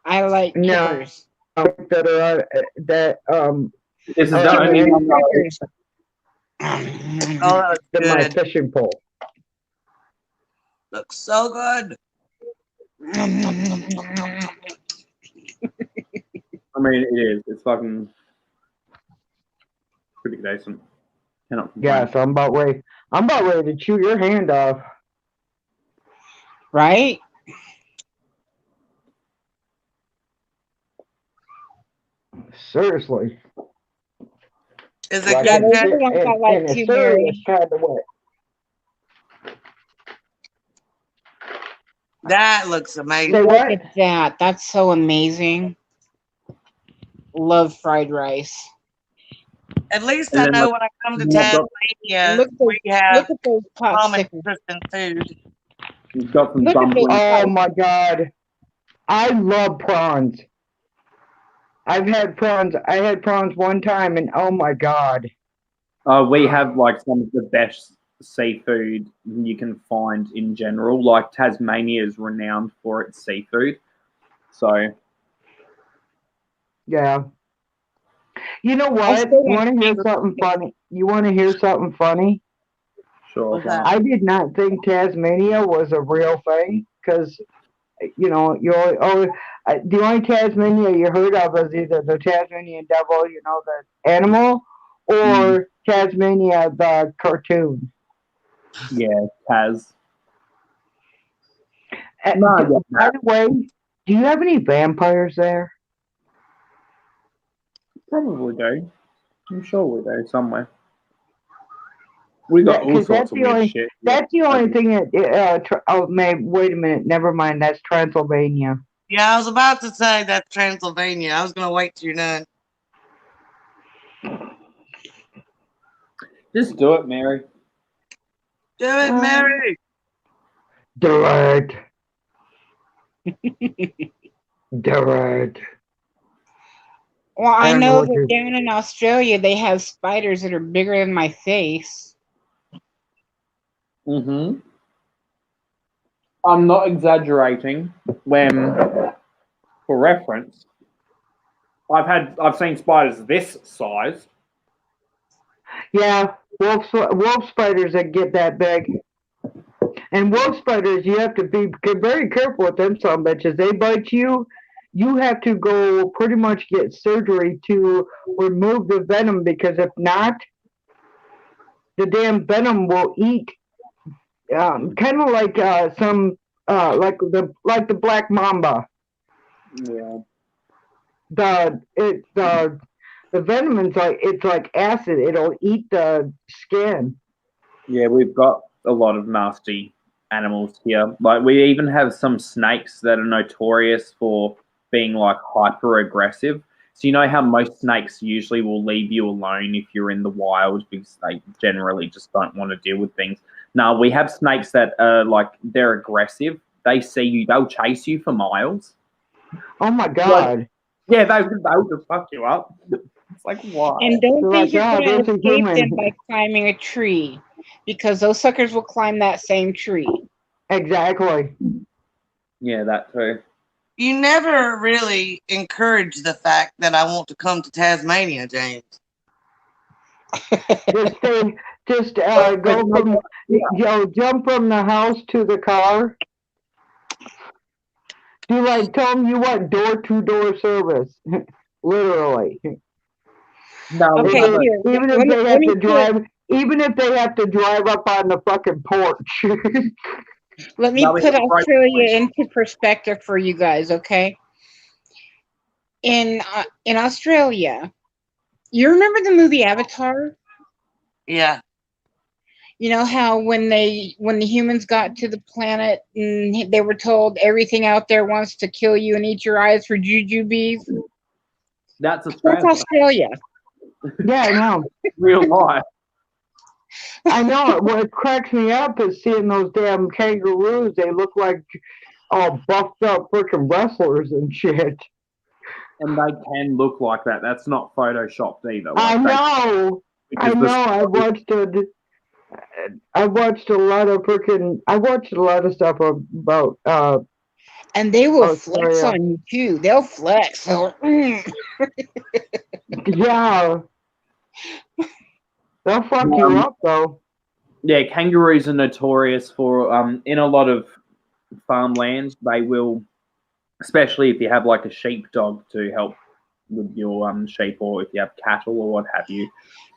I like No. kippers. That are that This is Oh, the yeah, only yeah, one. Kippers. Oh, that looks my good. fishing pole. Looks so good. I mean, it is. It's fucking pretty decent. Cannot complain. Yeah, so I'm about ready to chew your hand off. Right? Seriously. Is it Like, good, those Jen? are the ones I like and too, it's Mary. serious kind of way. That looks amazing. Say Look what? at that. That's so amazing. Love fried rice. At least And I then, know like, when I come to you've got- Tasmania, Look at those, we have look at those common popsicles. Christian food. You've got some Look at dumpling. those. Oh my god. I love prawns. I had prawns one time and oh my god. We have like some of the best seafood you can find in general. Like Tasmania is renowned for its seafood. So Yeah. You know I what? still You want want to hear something funny? You want to hear something funny? sure. What's that? I did not think Tasmania was a real thing because, you know, the only Tasmania you heard of is either the Tasmanian devil, you know, the animal, or Tasmania, the cartoon. Yeah, Taz. And No, I get by the way, do you have any vampires there? Probably do. I'm sure we do somewhere. We got all 'Cause sorts of weird shit. That's the only thing that. Wait a minute. Never mind. That's Transylvania. Yeah, I was about to say that's Transylvania. I was going to wait till you're done. Just do it, Mary. Do it, Mary. Do it. Do it. Well, I don't know know what that you- down in Australia they have spiders that are bigger than my face. Mm-hmm. I'm not exaggerating when, for reference, I've seen spiders this size. Yeah, wolf spiders that get that big. And wolf spiders, you have to be very careful with them some bitches. They bite you. You have to go pretty much get surgery to remove the venom because if not, the damn venom will eat. Kind of like like the black mamba. Yeah. the venom is like it's like acid. It'll eat the skin. Yeah, we've got a lot of nasty animals here. Like we even have some snakes that are notorious for being like hyper aggressive. So you know how most snakes usually will leave you alone if you're in the wild because they generally just don't want to deal with things. Now we have snakes that are like they're aggressive. They see you, they'll chase you for miles. Oh my god! Yeah, they'll just fuck you up. It's like why? And don't They're think like, you're "Ah, going to there's a escape them human." by climbing a tree, because those suckers will climb that same tree. Exactly. Yeah, that too. You never really encourage the fact that I want to come to Tasmania, James. Just say, just go from jump from the house to the car. You like tell them you want door-to-door service, literally. No, Okay, Even here. even let if me- they let have me to put- drive, even if they have to drive up on the fucking porch. Let me Now we put have right Australia place. into perspective for you guys, okay? In Australia, you remember the movie Avatar? Yeah. You know how when the humans got to the planet and they were told everything out there wants to kill you and eat your eyes for jujubes? That's That's Australia. Australia. Yeah, I know. Real life. I know. What cracks me up is seeing those damn kangaroos. They look like all buffed up freaking wrestlers and shit. And they can look like that. That's not photoshopped either. I Like know. I know. I watched a lot of freaking. I watched a lot of stuff about. And they will flex Australia. on you too. They'll flex. Yeah. They'll fuck you up though. Yeah, kangaroos are notorious for in a lot of farmlands. They will, especially if you have like a sheepdog to help with your sheep, or if you have cattle or what have you.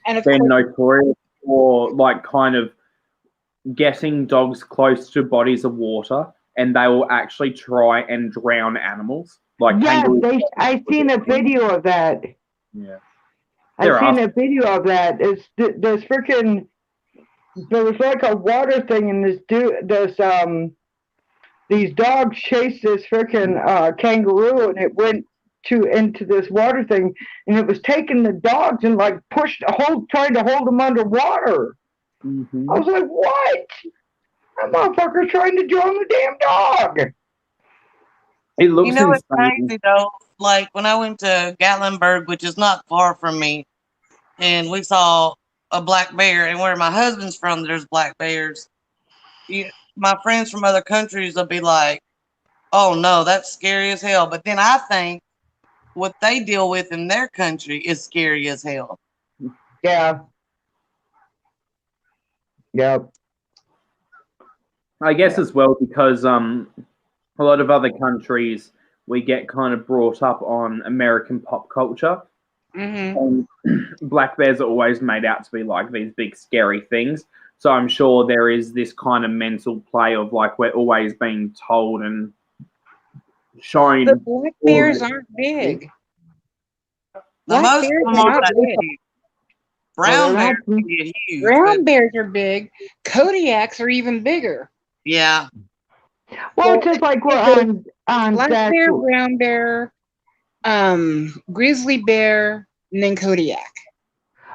And of They're course, notorious for like kind of getting dogs close to bodies of water, and they will actually try and drown animals. Like Yes, kangaroos. I seen a video of that. Yeah. I seen a video of that. It's this freaking. There was like a water thing, and these dogs chased this freaking kangaroo, and it went into this water thing, and it was taking the dogs and like trying to hold them underwater. Mm-hmm. I was like, what? That motherfucker's trying to drown the damn dog. It looks You know, it's insane. crazy though. Like when I went to Gatlinburg, which is not far from me, and we saw a black bear, and where my husband's from, there's black bears. My friends from other countries will be like, "Oh no, that's scary as hell." But then I think what they deal with in their country is scary as hell. Yeah. Yep. I guess as well because a lot of other countries we get kind of brought up on American pop culture. mhm. And black bears are always made out to be like these big scary things. So I'm sure there is this kind of mental play of like we're always being told and shown. But black bears aren't big. Now, Black most bears of them are aren't not that big. big. Brown Well, bears can get huge. Brown but bears are big. Kodiaks are even bigger. yeah, Well, it's just like we're on Black Zach. bear, brown bear, grizzly bear, and then Kodiak.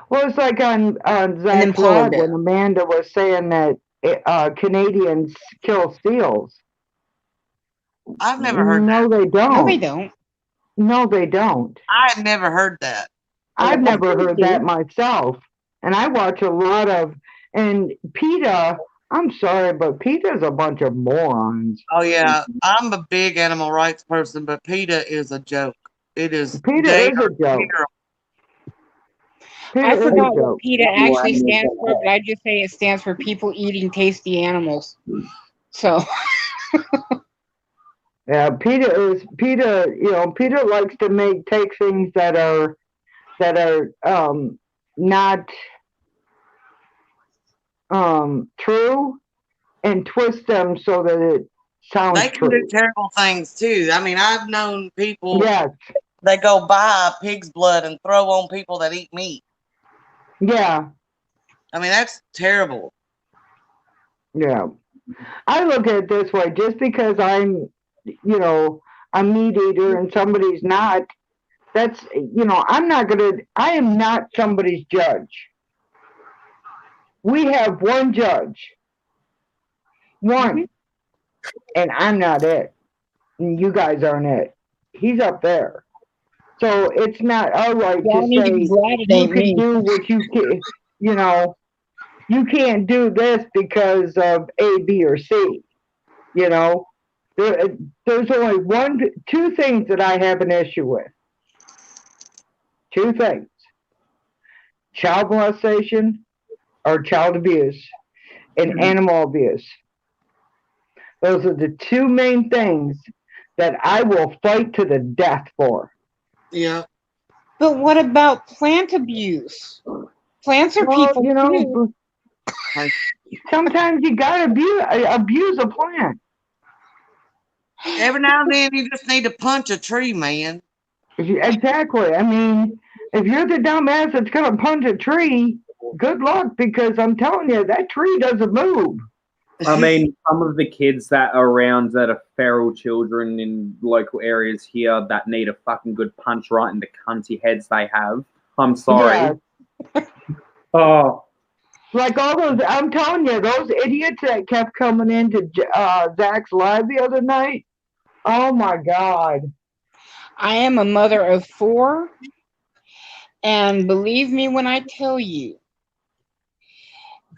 Well, it's like on then Zach's polar Live bear. when Amanda was saying that Canadians kill seals. I've never heard that. No, they don't. No, they don't. No, they don't. I had never heard that. I've Well, never heard that myself. And I watch a lot of, and PETA, I'm sorry, but PETA's a bunch of morons. Oh yeah, I'm a big animal rights person, but PETA is a joke. It is. PETA they is a are joke. terrible. PETA I is a forgot what joke. PETA actually stands for, but I just say it stands for people eating tasty animals. So, Yeah, PETA, PETA likes to take things that are not true and twist them so that it sounds They can do true. terrible things too. I mean, I've known people Yes. they go buy pig's blood and throw on people that eat meat. Yeah, I mean, that's terrible. yeah. I look at it this way: just because I'm, a meat eater and somebody's not, that's, I'm not gonna. I am not somebody's judge. We have one judge, one, and I'm not it. And you guys aren't it. He's up there. So it's not all right Y'all to need to say be glad it you ain't can me. do what you can, you can't do this because of A, B, or C. There's only two things that I have an issue with. Two things: child molestation or child abuse and animal abuse. Those are the two main things that I will fight to the death for. Yeah. But what about plant abuse? Plants are Well, people too. sometimes you gotta abuse a plant. Every now and then, you just need to punch a tree, man. Exactly. I mean, if you're the dumbass that's gonna punch a tree, good luck, because I'm telling you, that tree doesn't move. I mean, some of the kids that are around that are feral children in local areas here that need a fucking good punch right in the cunty heads they have. I'm sorry. Yeah. Oh, Like all those, I'm telling you, those idiots that kept coming into Zach's live the other night. Oh my God. I am a mother of 4, and believe me when I tell you,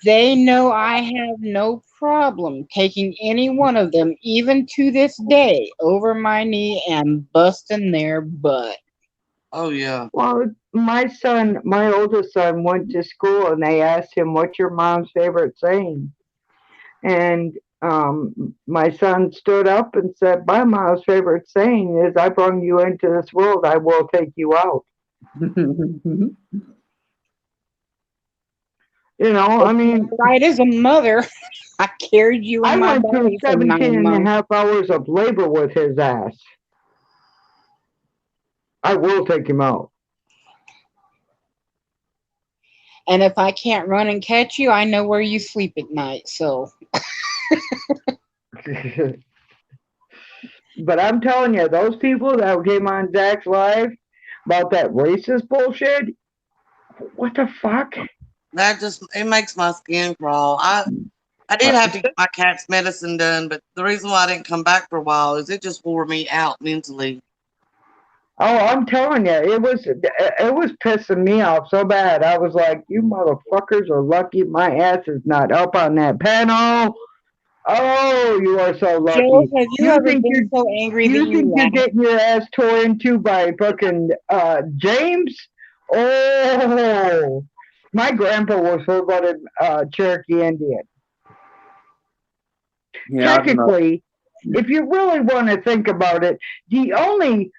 they know I have no problem taking any one of them, even to this day, over my knee and busting their butt. Oh, yeah. Well, my oldest son went to school and they asked him, "What's your mom's favorite saying?" And my son stood up and said, "My mom's favorite saying is, I brought you into this world, I will take you out." I mean, Right as a mother, I carried you in I my went through belly for 9 17 and a months. half hours of labor with his ass. I will take him out. And if I can't run and catch you, I know where you sleep at night. So But I'm telling you, those people that came on Zach's live about that racist bullshit, what the fuck? That just, it makes my skin crawl. I did have to get my cat's medicine done, but the reason why I didn't come back for a while is it just wore me out mentally. Oh, I'm telling you, it was pissing me off so bad. I was like, you motherfuckers are lucky my ass is not up on that panel. Oh, you are so lucky. Joe, have you ever think been so angry that you you think you're laughed? getting your ass tore into by fucking James? Oh, my grandpa was full-blooded Cherokee Indian. yeah, I don't know. Technically, if you really want to think about it, the only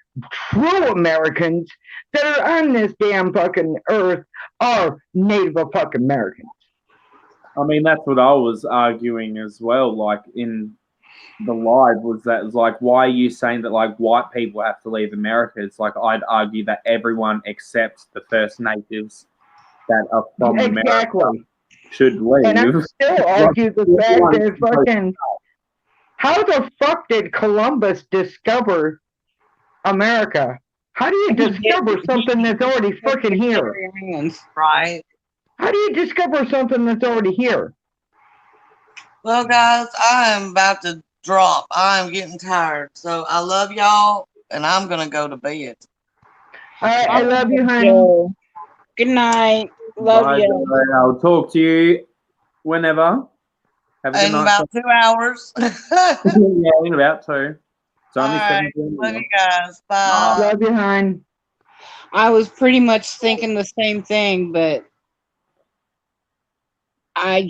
true Americans that are on this damn fucking earth are Native fucking Americans. I mean, that's what I was arguing as well. Like in the live was that it's like, why are you saying that like white people have to leave America? It's like I'd argue that everyone except the First Natives that are from Exactly. America should leave. And I still argue the fact that fucking, how the fuck did Columbus discover America? How do you discover something that's already freaking here? Right. How do you discover something that's already here? Well, guys, I am about to drop. I am getting tired. So I love y'all, and I'm going to go to bed. All right, I love you, honey. Joe. Good night. Love Bye, you. Joe. I'll talk to you whenever. Have a good In night. about 2 hours. Yeah, in about 2. It's All only right. 17 Love minutes. you guys. Bye. Love you, hon. I was pretty much thinking the same thing, but I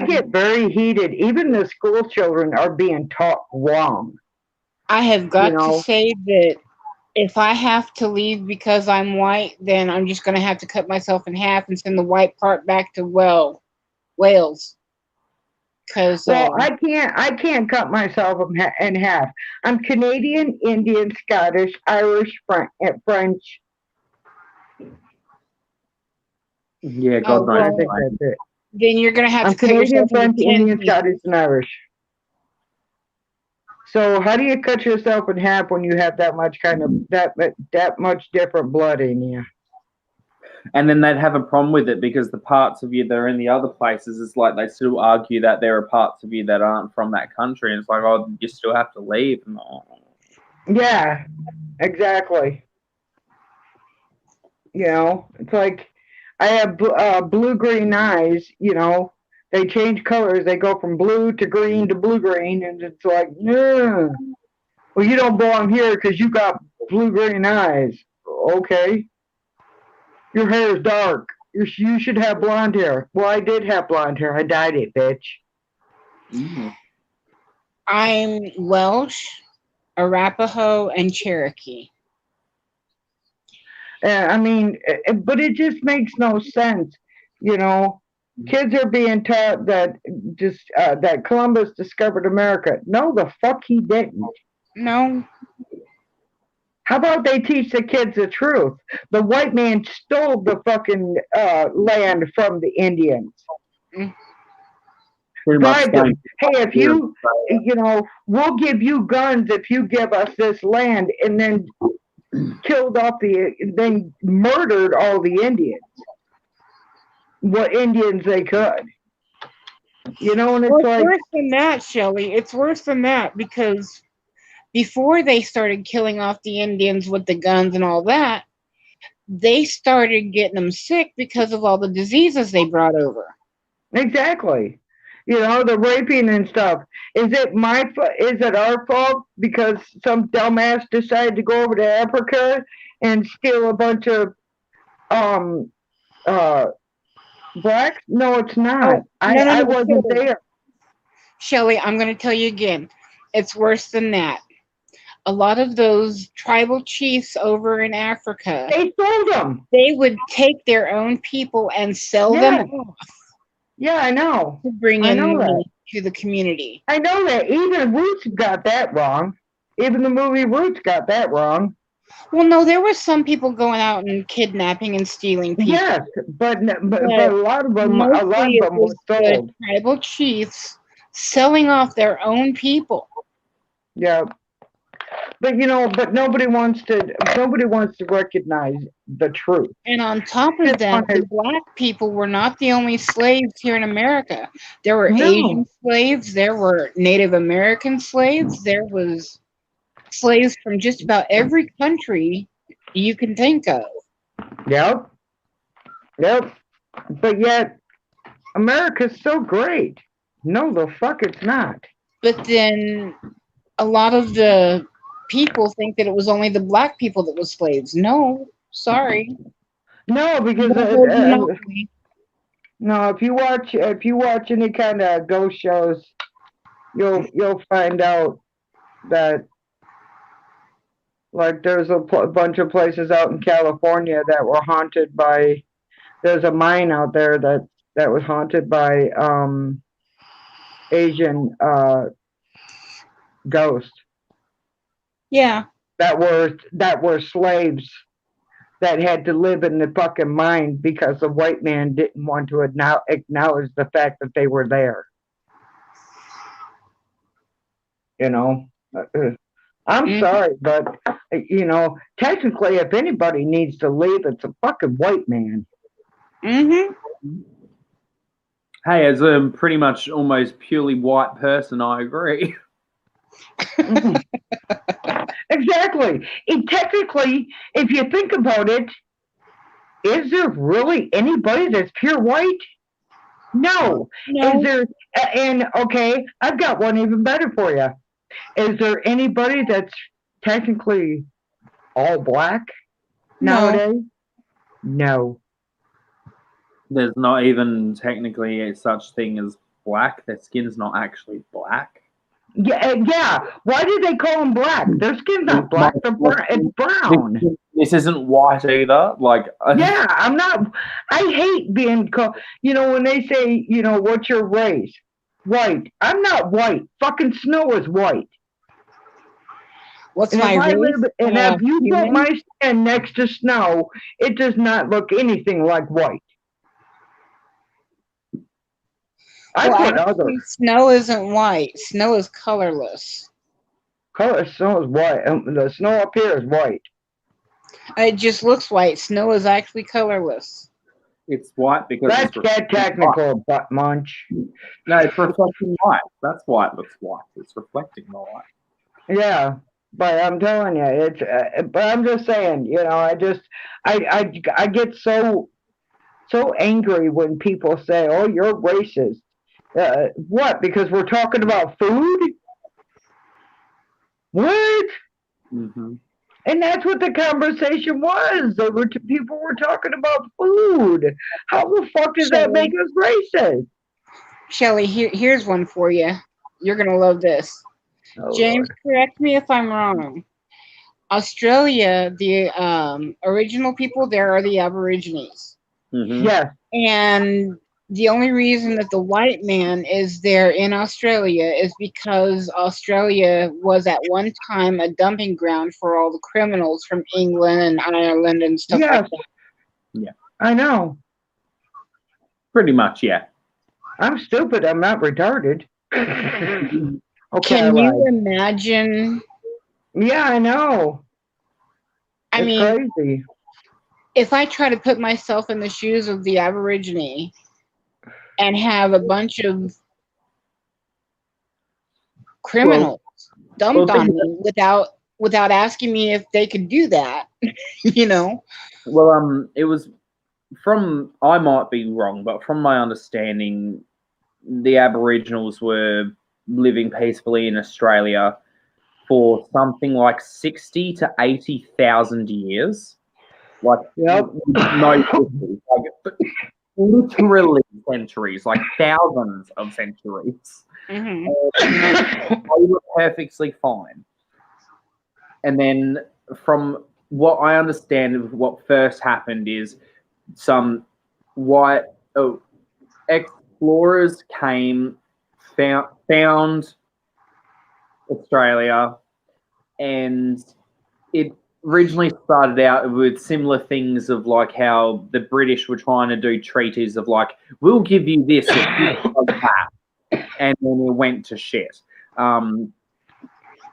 get very heated. Even the school children are being taught wrong. I have got to say that if I have to leave because I'm white, then I'm just going to have to cut myself in half and send the white part back to Wales. because Well, I can't cut myself in half. I'm Canadian, Indian, Scottish, Irish, French. Yeah, Oh, God I knows. well, think why. that's it. then you're gonna have I'm to cut Canadian, yourself into French, 10 Indian, pieces. Scottish, and Irish. So how do you cut yourself in half when you have that much that much different blood in you? And then they'd have a problem with it because the parts of you that are in the other places, it's like they still argue that there are parts of you that aren't from that country. And it's like, oh, you still have to leave. And, oh. Yeah, exactly. You know, it's like I have blue-green eyes. You know, they change colors. They go from blue to green to blue-green, and it's like, no. Well, you don't belong here because you got blue-green eyes. Okay. Your hair is dark. You should have blonde hair. Well, I did have blonde hair. I dyed it, bitch. Mm. I'm Welsh, Arapaho, and Cherokee. I mean, but it just makes no sense. You know, kids are being taught that that Columbus discovered America. No, the fuck he didn't. No, How about they teach the kids the truth? The white man stole the fucking land from the Indians. Pretty much Bribed them. same. Hey, if you know, we'll give you guns if you give us this land, and then then murdered all the Indians. What Indians they could. You know, and it's well, it's like, worse than that, Shelly. It's worse than that because before they started killing off the Indians with the guns and all that, they started getting them sick because of all the diseases they brought over. exactly. You know, the raping and stuff. Is it our fault because some dumbass decided to go over to Africa and steal a bunch of blacks? No, it's not. No, I wasn't Shelly. there. Shelly, I'm going to tell you again. It's worse than that. A lot of those tribal chiefs over in Africa, They sold them. they would take their own people and sell them off Yeah, I know. to bring I in know money that. to the community. I know that. Even Roots got that wrong. Even the movie Roots got that wrong. Well, no, there were some people going out and kidnapping and stealing people. Yes, but a lot of them Mostly it were was the sold. tribal chiefs selling off their own people. Yeah. But you know, nobody wants to recognize the truth. And on top of that, the black people were not the only slaves here in America. There were Asian slaves, there were Native American slaves, there was slaves from just about every country you can think of. Yep. But yet, America's so great. No, the fuck it's not. But then a lot of the people think that it was only the black people that was slaves. No, sorry. No, because no, if you watch any kind of ghost shows, you'll find out that like there's a bunch of places out in California that were haunted by. There's a mine out there that was haunted by Asian ghosts. Yeah. That were slaves that had to live in the fucking mine because the white man didn't want to acknowledge the fact that they were there. You know, I'm sorry, but you know, technically, if anybody needs to leave, it's a fucking white man. Mm-hmm. Hey, as a pretty much almost purely white person, I agree. Mm-hmm. Exactly. And technically, if you think about it, is there really anybody that's pure white? No. Is there? And okay, I've got one even better for you. Is there anybody that's technically all black nowadays? No. There's not even technically a such thing as black. Their skin's not actually black. Yeah. Why do they call them black? Their skin's not black. It's brown. This isn't white either. Like, yeah, I'm not. I hate being called. You know, when they say, you know, what's your race? white. I'm not white. Fucking snow is white. What's And my if I race? live, and if you put Human? my stand next to snow, it does not look anything like white. I Well, put other actually, snow isn't white. Snow is colorless. color. Snow is white. The snow up here is white. It just looks white. Snow is actually colorless. It's white because Let's it's get reflecting light. technical, butt munch. No, it's reflecting light. That's why it looks white. It's reflecting the light. Yeah, but I'm telling you, it's. But I'm just saying, you know, I get so angry when people say, "Oh, you're racist." What? Because we're talking about food? What? Mm-hmm. And that's what the conversation was. People were talking about food. How the fuck does that make us racist? Shelly, here's one for you. You're going to love this. Oh, James, correct me if I'm wrong. Australia, the original people there are the Aborigines. Mm-hmm. yes. And the only reason that the white man is there in Australia is because Australia was at one time a dumping ground for all the criminals from England and Ireland and stuff Yes. like that. Yeah. I know. Pretty much, yeah. I'm stupid. I'm not retarded. Okay. Can you imagine? Yeah, I know. I It's mean, crazy. if I try to put myself in the shoes of the Aborigine and have a bunch of criminals dumped on me without asking me if they could do that, you know? Well, it was I might be wrong, but from my understanding, the Aboriginals were living peacefully in Australia for something like 60 to 80,000 years. Like, Yep. no, like, literally centuries, like thousands of centuries. Mm-hmm. They were perfectly fine. And then, from what I understand of what first happened, is some white explorers came, found Australia, and it originally started out with similar things of like how the British were trying to do treaties of like, we'll give you this if you do that, and then it went to shit.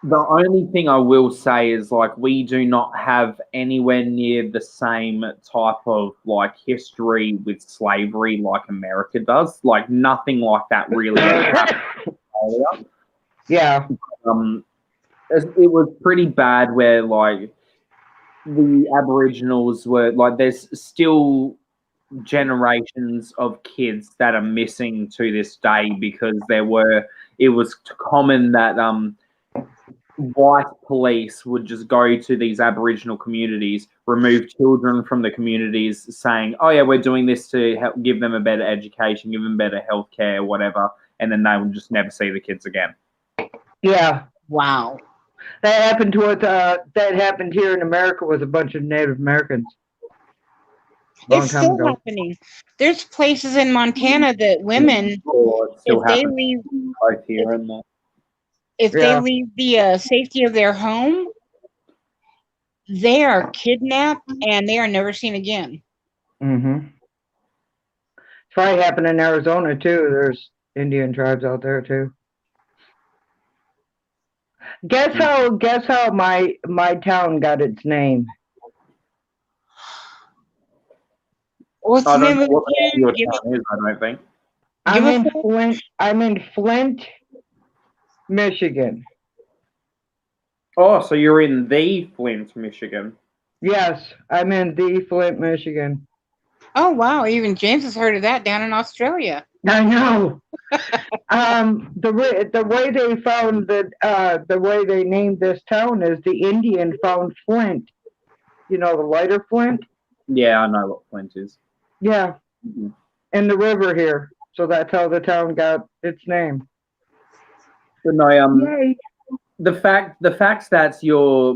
The only thing I will say is like we do not have anywhere near the same type of like history with slavery like America does. Like nothing like that really ever happened in Australia. Yeah. It was pretty bad where like the Aboriginals were like there's still generations of kids that are missing to this day because it was common that white police would just go to these Aboriginal communities, remove children from the communities, saying, "Oh yeah, we're doing this to help give them a better education, give them better healthcare, whatever," and then they would just never see the kids again. Yeah. Wow. That happened that happened here in America with a bunch of Native Americans. It's still happening. There's places in Montana that women, if they leave, both here and there. if they leave the safety of their home, they are kidnapped and they are never seen again. Mm-hmm. It's probably happened in Arizona too. There's Indian tribes out there too. Guess how my town got its name? What's the name of your it? town is, I don't think. I'm in Flint, Michigan. Oh, so you're in the Flint, Michigan. Yes, I'm in the Flint, Michigan. Oh wow! Even James has heard of that down in Australia. I know. The way they found that the way they named this town is the Indian found flint. You know, the lighter flint. Yeah, I know what Flint is. Yeah, in the river here. So that's how the town got its name. But no, Yay. the fact that your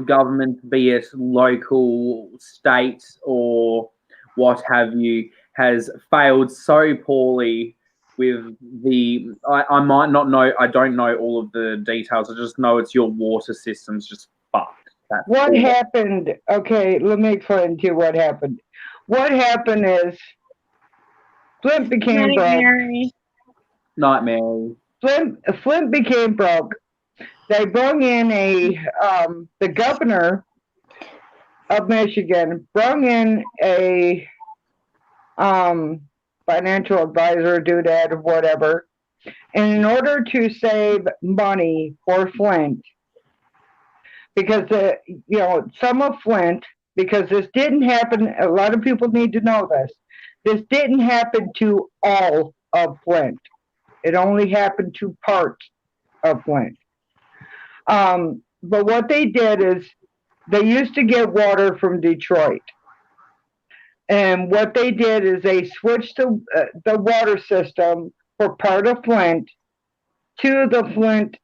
government, be it local, state, or what have you, has failed so poorly with the. I might not know. I don't know all of the details. I just know it's your water system's just fucked. That's What all. happened? Okay, let me explain to you what happened. What happened is Flint became broke. Nightmare. Flint became broke. They brought in the governor of Michigan brought in a financial advisor, doodad, or whatever. And in order to save money for Flint, because some of Flint, because this didn't happen, a lot of people need to know this. This didn't happen to all of Flint. It only happened to parts of Flint. But what they did is they used to get water from Detroit. And what they did is they switched the water system for part of Flint to the Flint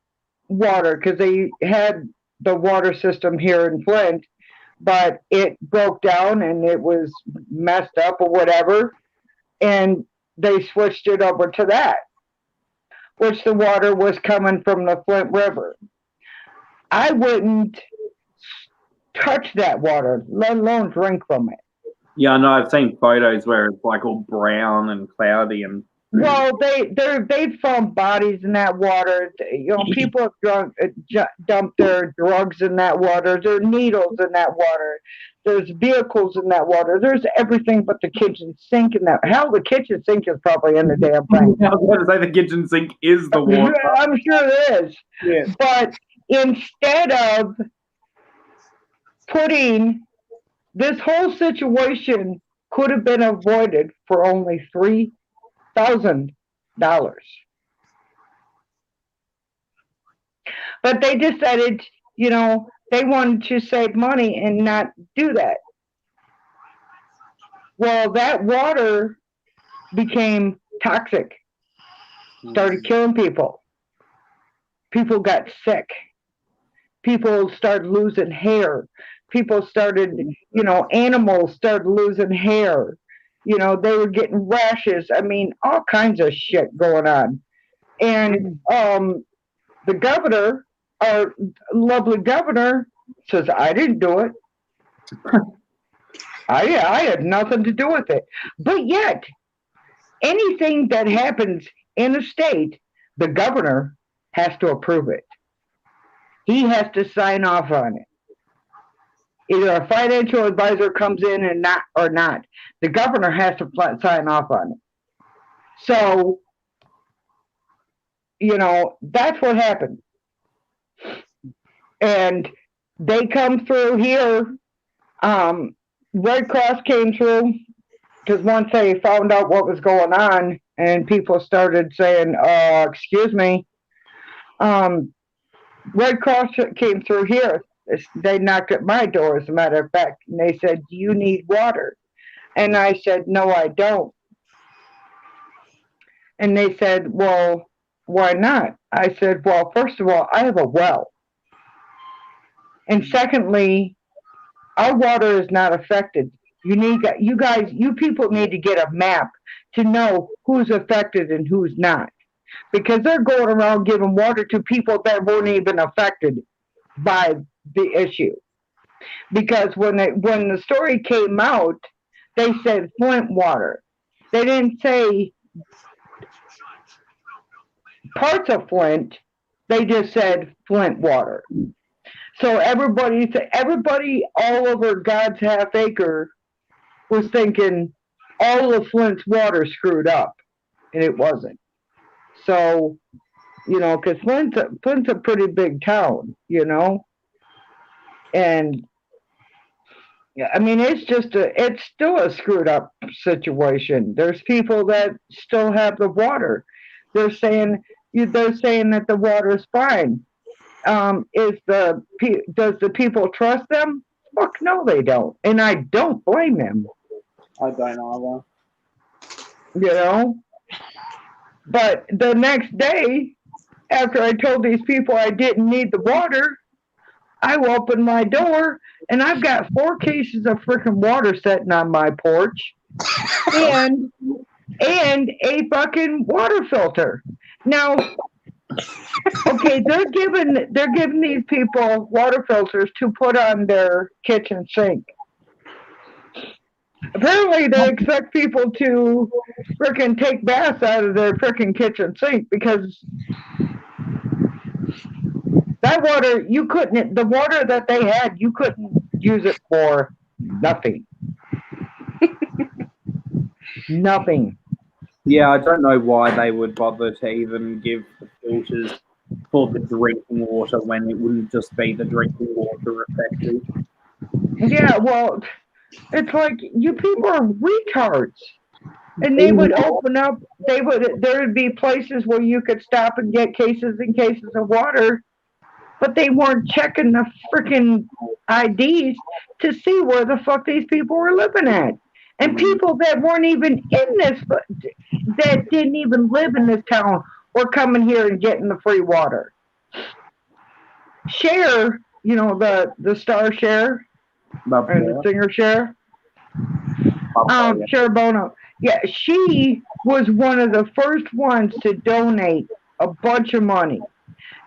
water, because they had the water system here in Flint, but it broke down and it was messed up or whatever. And they switched it over to that, which the water was coming from the Flint River. I wouldn't touch that water, let alone drink from it. Yeah, I know. I've seen photos where it's like all brown and cloudy and. Well, they found bodies in that water. People have dumped their drugs in that water. There are needles in that water. There's vehicles in that water. There's everything but the kitchen sink in that. Hell, the kitchen sink is probably in the damn thing. I was going to say the kitchen sink is the water. I'm sure it is. Yeah. But instead of putting this whole situation could have been avoided for only $3,000. But they decided, they wanted to save money and not do that. Well, that water became toxic, started killing people. People got sick. People started losing hair. People started, animals started losing hair. They were getting rashes. I mean, all kinds of shit going on. And the governor, our lovely governor, says, I didn't do it. I had nothing to do with it. But yet, anything that happens in a state, the governor has to approve it. He has to sign off on it. Either a financial advisor comes in and not. The governor has to sign off on it. So, that's what happened. And they come through here. Red Cross came through, because once they found out what was going on and people started saying, excuse me, Red Cross came through here. They knocked at my door, as a matter of fact, and they said, do you need water? And I said, no, I don't. And they said, well, why not? I said, well, first of all, I have a well. And secondly, our water is not affected. You people need to get a map to know who's affected and who's not. Because they're going around giving water to people that weren't even affected by the issue. Because when the story came out, they said Flint water. They didn't say parts of Flint. They just said Flint water. So everybody all over God's half acre was thinking all of Flint's water screwed up, and it wasn't. So, because Flint's a pretty big town, and I mean, it's still a screwed up situation. There's people that still have the water. They're saying that the water is fine. Does the people trust them? Fuck no, they don't, and I don't blame them. I don't either. But the next day, after I told these people I didn't need the water, I opened my door and I've got 4 cases of freaking water sitting on my porch, and and a fucking water filter. Now, okay, they're giving these people water filters to put on their kitchen sink. Apparently, they expect people to frickin' take baths out of their frickin' kitchen sink because that water, you couldn't, the water that they had, you couldn't use it for nothing. Nothing. Yeah, I don't know why they would bother to even give the filters for the drinking water when it wouldn't just be the drinking water effective. Yeah, well, it's like you people are retards. And they would open up. There would be places where you could stop and get cases and cases of water, but they weren't checking the freaking IDs to see where the fuck these people were living at. And people that weren't even in this, that didn't even live in this town, were coming here and getting the free water. Cher, you know, the star Cher, or the singer Cher, Cher Bono. Yeah, she was one of the first ones to donate a bunch of money.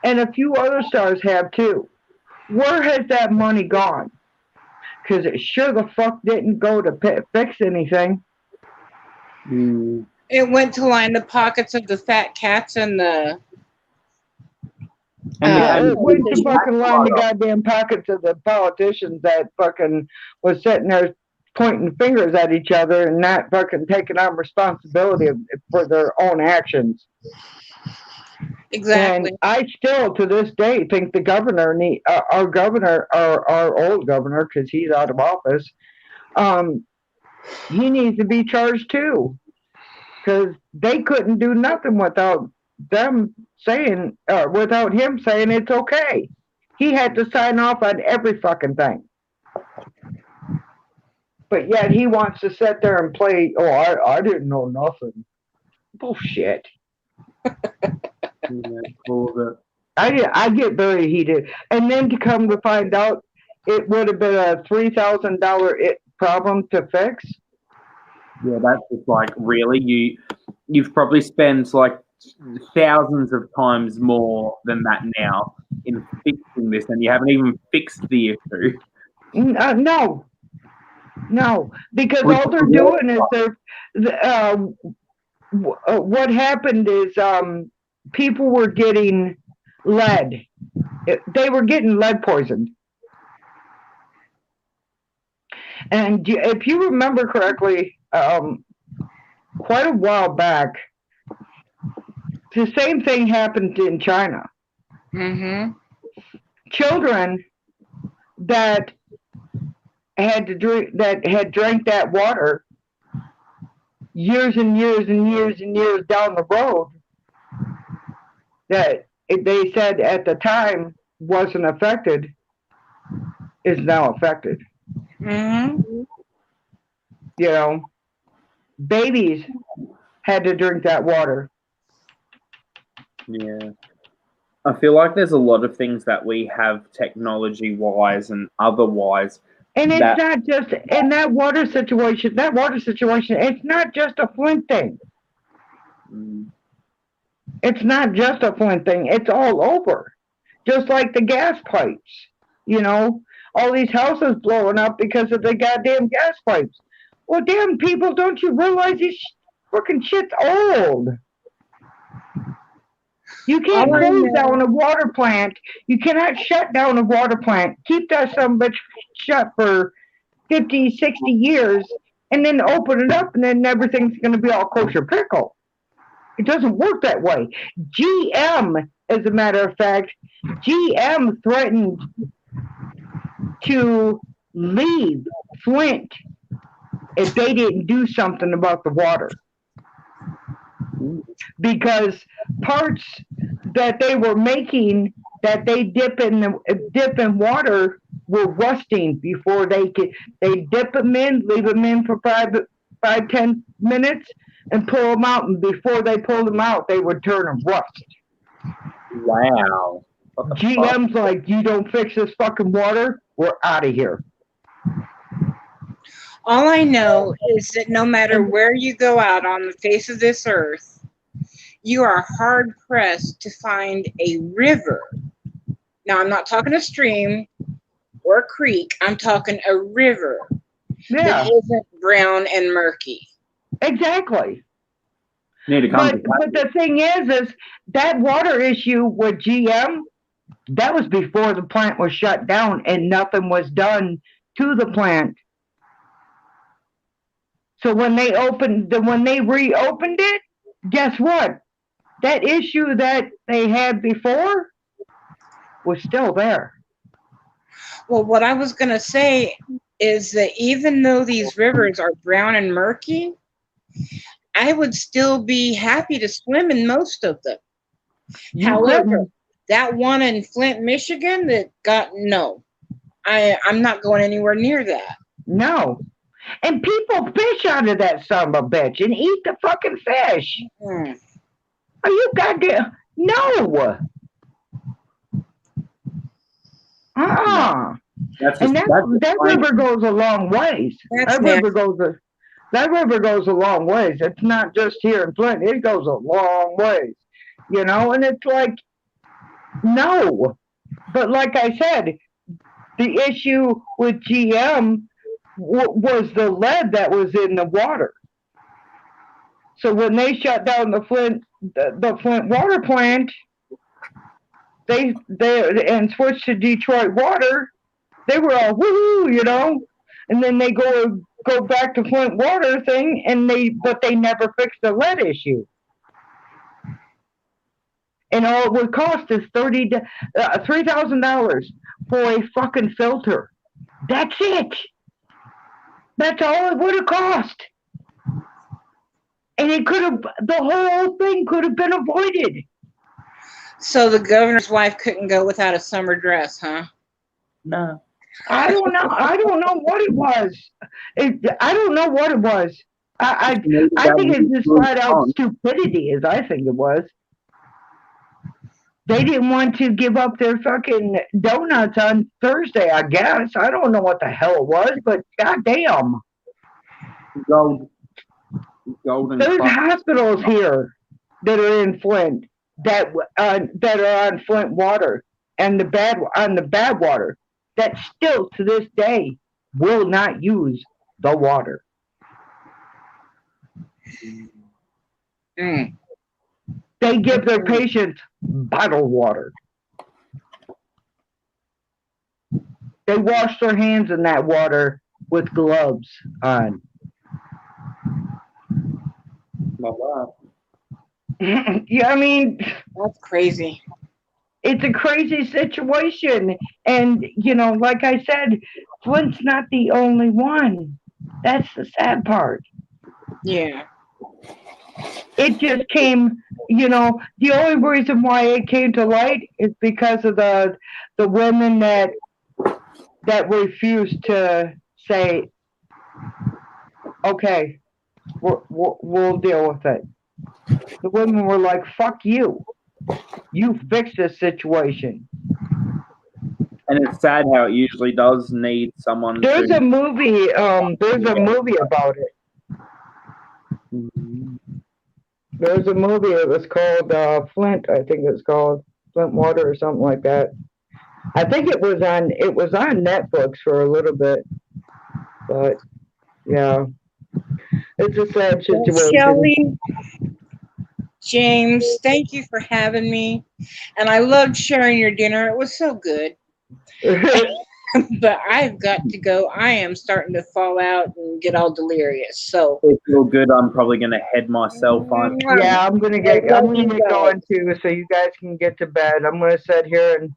And a few other stars have too. Where has that money gone? Because it sure the fuck didn't go to fix anything. It went to line the pockets of the fat cats and the... it went to fucking line the goddamn pockets of the politicians that fucking was sitting there pointing fingers at each other and not fucking taking on responsibility for their own actions. Exactly. And I still, to this day, think the governor, our governor, our old governor, because he's out of office, he needs to be charged too, because they couldn't do nothing without them saying, without him saying it's okay. He had to sign off on every fucking thing. But yet he wants to sit there and play, oh, I didn't know nothing. Bullshit. I get very heated. And then to come to find out it would have been a $3,000 problem to fix. Yeah, that's just like, really? You've probably spent like thousands of times more than that now in fixing this, and you haven't even fixed the issue. No, because all they're doing is what happened is people were getting lead. They were getting lead poisoned. And if you remember correctly, quite a while back, the same thing happened in China. Mm-hmm. Children that had drank that water years and years and years and years down the road, that they said at the time wasn't affected, is now affected. Mm-hmm. You know, babies had to drink that water. Yeah. I feel like there's a lot of things that we have technology-wise and otherwise. And it's not just in that water situation, it's not just a Flint thing. It's not just a Flint thing. It's all over. Just like the gas pipes. You know, all these houses blowing up because of the goddamn gas pipes. Well, damn people, don't you realize this fucking shit's old? You can't close down a water plant. You cannot shut down a water plant. Keep that some bitch shut for 50, 60 years and then open it up and then everything's going to be all kosher pickle. It doesn't work that way. GM, as a matter of fact, GM threatened to leave Flint if they didn't do something about the water. Because parts that they were making that they dip in water were rusting before they dip them in, leave them in for 5-10 minutes, and pull them out. And before they pulled them out, they would turn and rust. Wow. GM's like, you don't fix this fucking water, we're out of here. All I know is that no matter where you go out on the face of this earth, you are hard pressed to find a river. Now, I'm not talking a stream or a creek. I'm talking a river Yeah, that isn't brown and murky. exactly. Need to come But the thing is that water issue with GM, that was before the plant was shut down and nothing was done to the plant. So when they reopened it, guess what? That issue that they had before was still there. Well, what I was going to say is that even though these rivers are brown and murky, I would still be happy to swim in most of them. However, that one in Flint, Michigan, I'm not going anywhere near that. No. And people fish out of that son of a bitch and eat the fucking fish. Mm. Are you goddamn? No. And that river goes a long ways. That river goes a long ways. It's not just here in Flint. It goes a long ways. You know, and it's like, no. But like I said, the issue with GM was the lead that was in the water. So when they shut down the Flint water plant, they and switched to Detroit water, they were all woohoo, you know. And then they go back to Flint water thing, but they never fixed the lead issue. And all it would cost is $3,000 for a fucking filter. That's it. That's all it would have cost. And the whole thing could have been avoided. So the governor's wife couldn't go without a summer dress, huh? No. I don't know what it was. I don't know what it was. I think it's just flat out stupidity, as I think it was. They didn't want to give up their fucking donuts on Thursday, I guess. I don't know what the hell it was, but goddamn. There's hospitals here that are in Flint that are on Flint water and the bad water that still to this day will not use the water. Mm. They give their patients bottled water. They wash their hands in that water with gloves on. Yeah, I mean, that's crazy. It's a crazy situation. And, you know, like I said, Flint's not the only one. That's the sad part. Yeah. It just came, you know, the only reason why it came to light is because of the women that refused to say, okay, we'll deal with it. The women were like, fuck you. You fix this situation. And it's sad how it usually does need someone. There's a movie about it. There's a movie. It was called Flint. I think it's called Flint Water or something like that. I think it was on Netflix for a little bit, but yeah, it's a sad situation. Shelly, James, thank you for having me, and I loved sharing your dinner. It was so good. But I've got to go. I am starting to fall out and get all delirious. So if you're good, I'm probably going to head myself on. Yeah, I'm gonna get going too, so you guys can get to bed. I'm gonna sit here and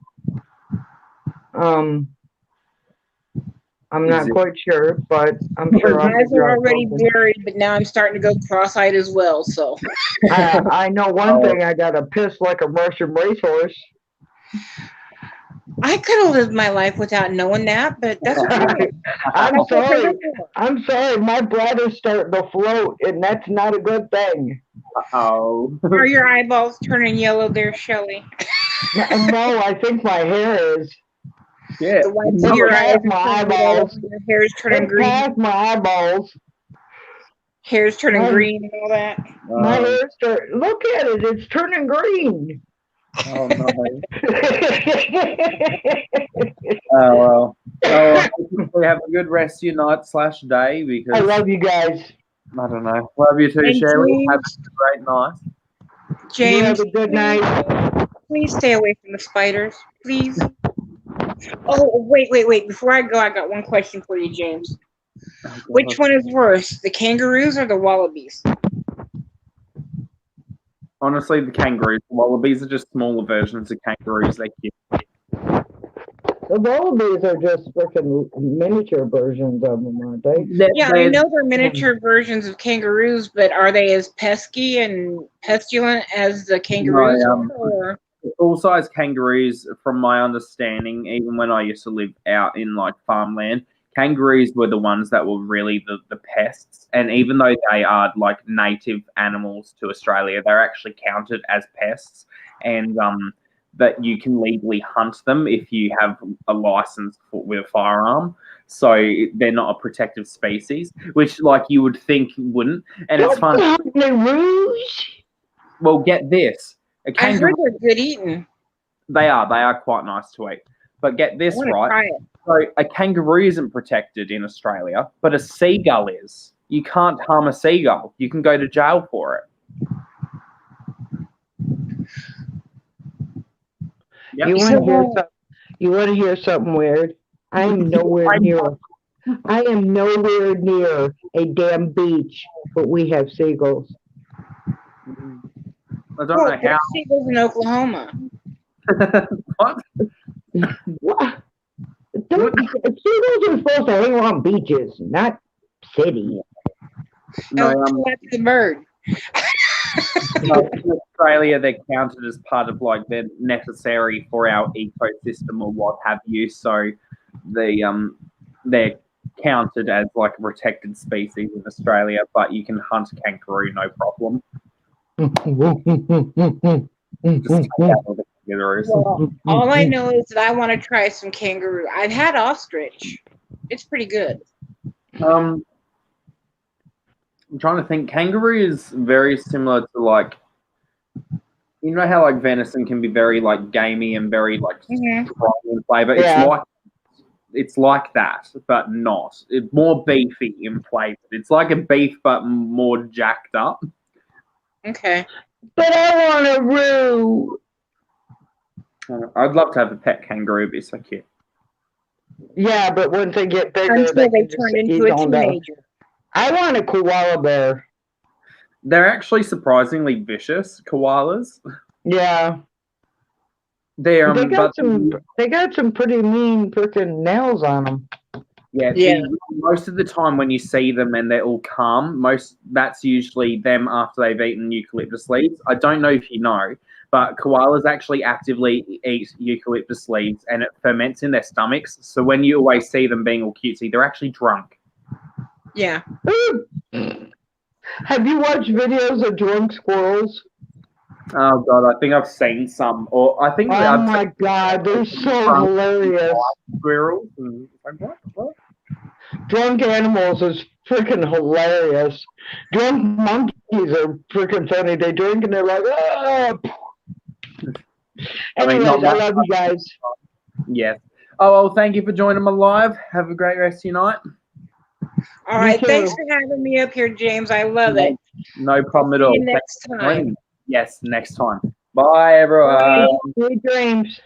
I'm not quite sure, but I'm sure. My eyes are already buried, but now I'm starting to go cross-eyed as well. So I know one thing. I gotta piss like a Russian racehorse. I could have lived my life without knowing that, but that's okay. I'm sorry. My bladder's starting to float, and that's not a good thing. Oh. Are your eyeballs turning yellow there, Shelly? No, I think my hair is. Yeah. The whites Look of your eyes past my are turning red, eyeballs. your hair's turning Look green. past my eyeballs. Hair's turning My- green and all that. My hair's look at it, it's turning green. Oh no. Oh well. Oh, well, have a good rest of your night / day because I love you guys. I don't know. Love you too, And Shelly. Have James, a great night. You James, have a good night. please stay away from the spiders, please. Oh, wait. Before I go, I got one question for you, James. Oh, Which one is worse, the kangaroos or the wallabies? Honestly, the kangaroos. The wallabies are just smaller versions of kangaroos. They're cute. The wallabies are just freaking miniature versions of them, aren't they? Yeah, I know they're miniature versions of kangaroos, but are they as pesky and pestilent as the kangaroos are? Or? Full-size kangaroos, from my understanding, even when I used to live out in like farmland, kangaroos were the ones that were really the pests. And even though they are like native animals to Australia, they're actually counted as pests. And that you can legally hunt them if you have a license with a firearm. So they're not a protective species, which like you would think wouldn't. And it's fun. Kangaroos? Well, get this. A I kangaroo, heard they're good eating. they are quite nice to eat. But get I this want to right. try it. So a kangaroo isn't protected in Australia, but a seagull is. You can't harm a seagull. You can go to jail for it. Yep. You want to hear something weird? I am nowhere near a damn beach, but we have seagulls. I don't know how. Seagulls in Oklahoma. What? What? Seagulls are supposed to hang on beaches, not cities. No, That's the bird. no, in Australia, they're counted as part of like they're necessary for our ecosystem or what have you. So they're counted as like a protected species in Australia, but you can hunt a kangaroo no problem. Just take out all the kangaroos. Well, all I know is that I want to try some kangaroo. I've had ostrich. It's pretty good. I'm trying to think. Kangaroo is very similar to like, you know how like venison can be very like gamey and very like strong in flavor. Yeah. It's like that, but not. It's more beefy in flavor. It's like a beef, but more jacked up. Okay. But I want a roo. I'd love to have a pet kangaroo. It'd be so cute. Yeah, but once they get bigger, Until they they can turn just into eat a on them. teenager. I want a koala bear. They're actually surprisingly vicious, koalas. Yeah. They They got some pretty mean freaking nails on them. Yeah. Most of the time when you see them and they're all calm, that's usually them after they've eaten eucalyptus leaves. I don't know if you know, but koalas actually actively eat eucalyptus leaves and it ferments in their stomachs. So when you always see them being all cutesy, they're actually drunk. Yeah. Have you watched videos of drunk squirrels? Oh god, I think I've seen some, or I think Oh my god, they're so hilarious. Squirrels. What? Drunk animals is freaking hilarious. Drunk monkeys are freaking funny. They drink and they're like, ah. Anyways, I love you guys. Yes. Oh well, thank you for joining me live. Have a great rest of your night. All right. Thanks for having me up here, James. I love it. No problem at all. See you next time. Yes, next time. Bye, everyone. Sweet dreams.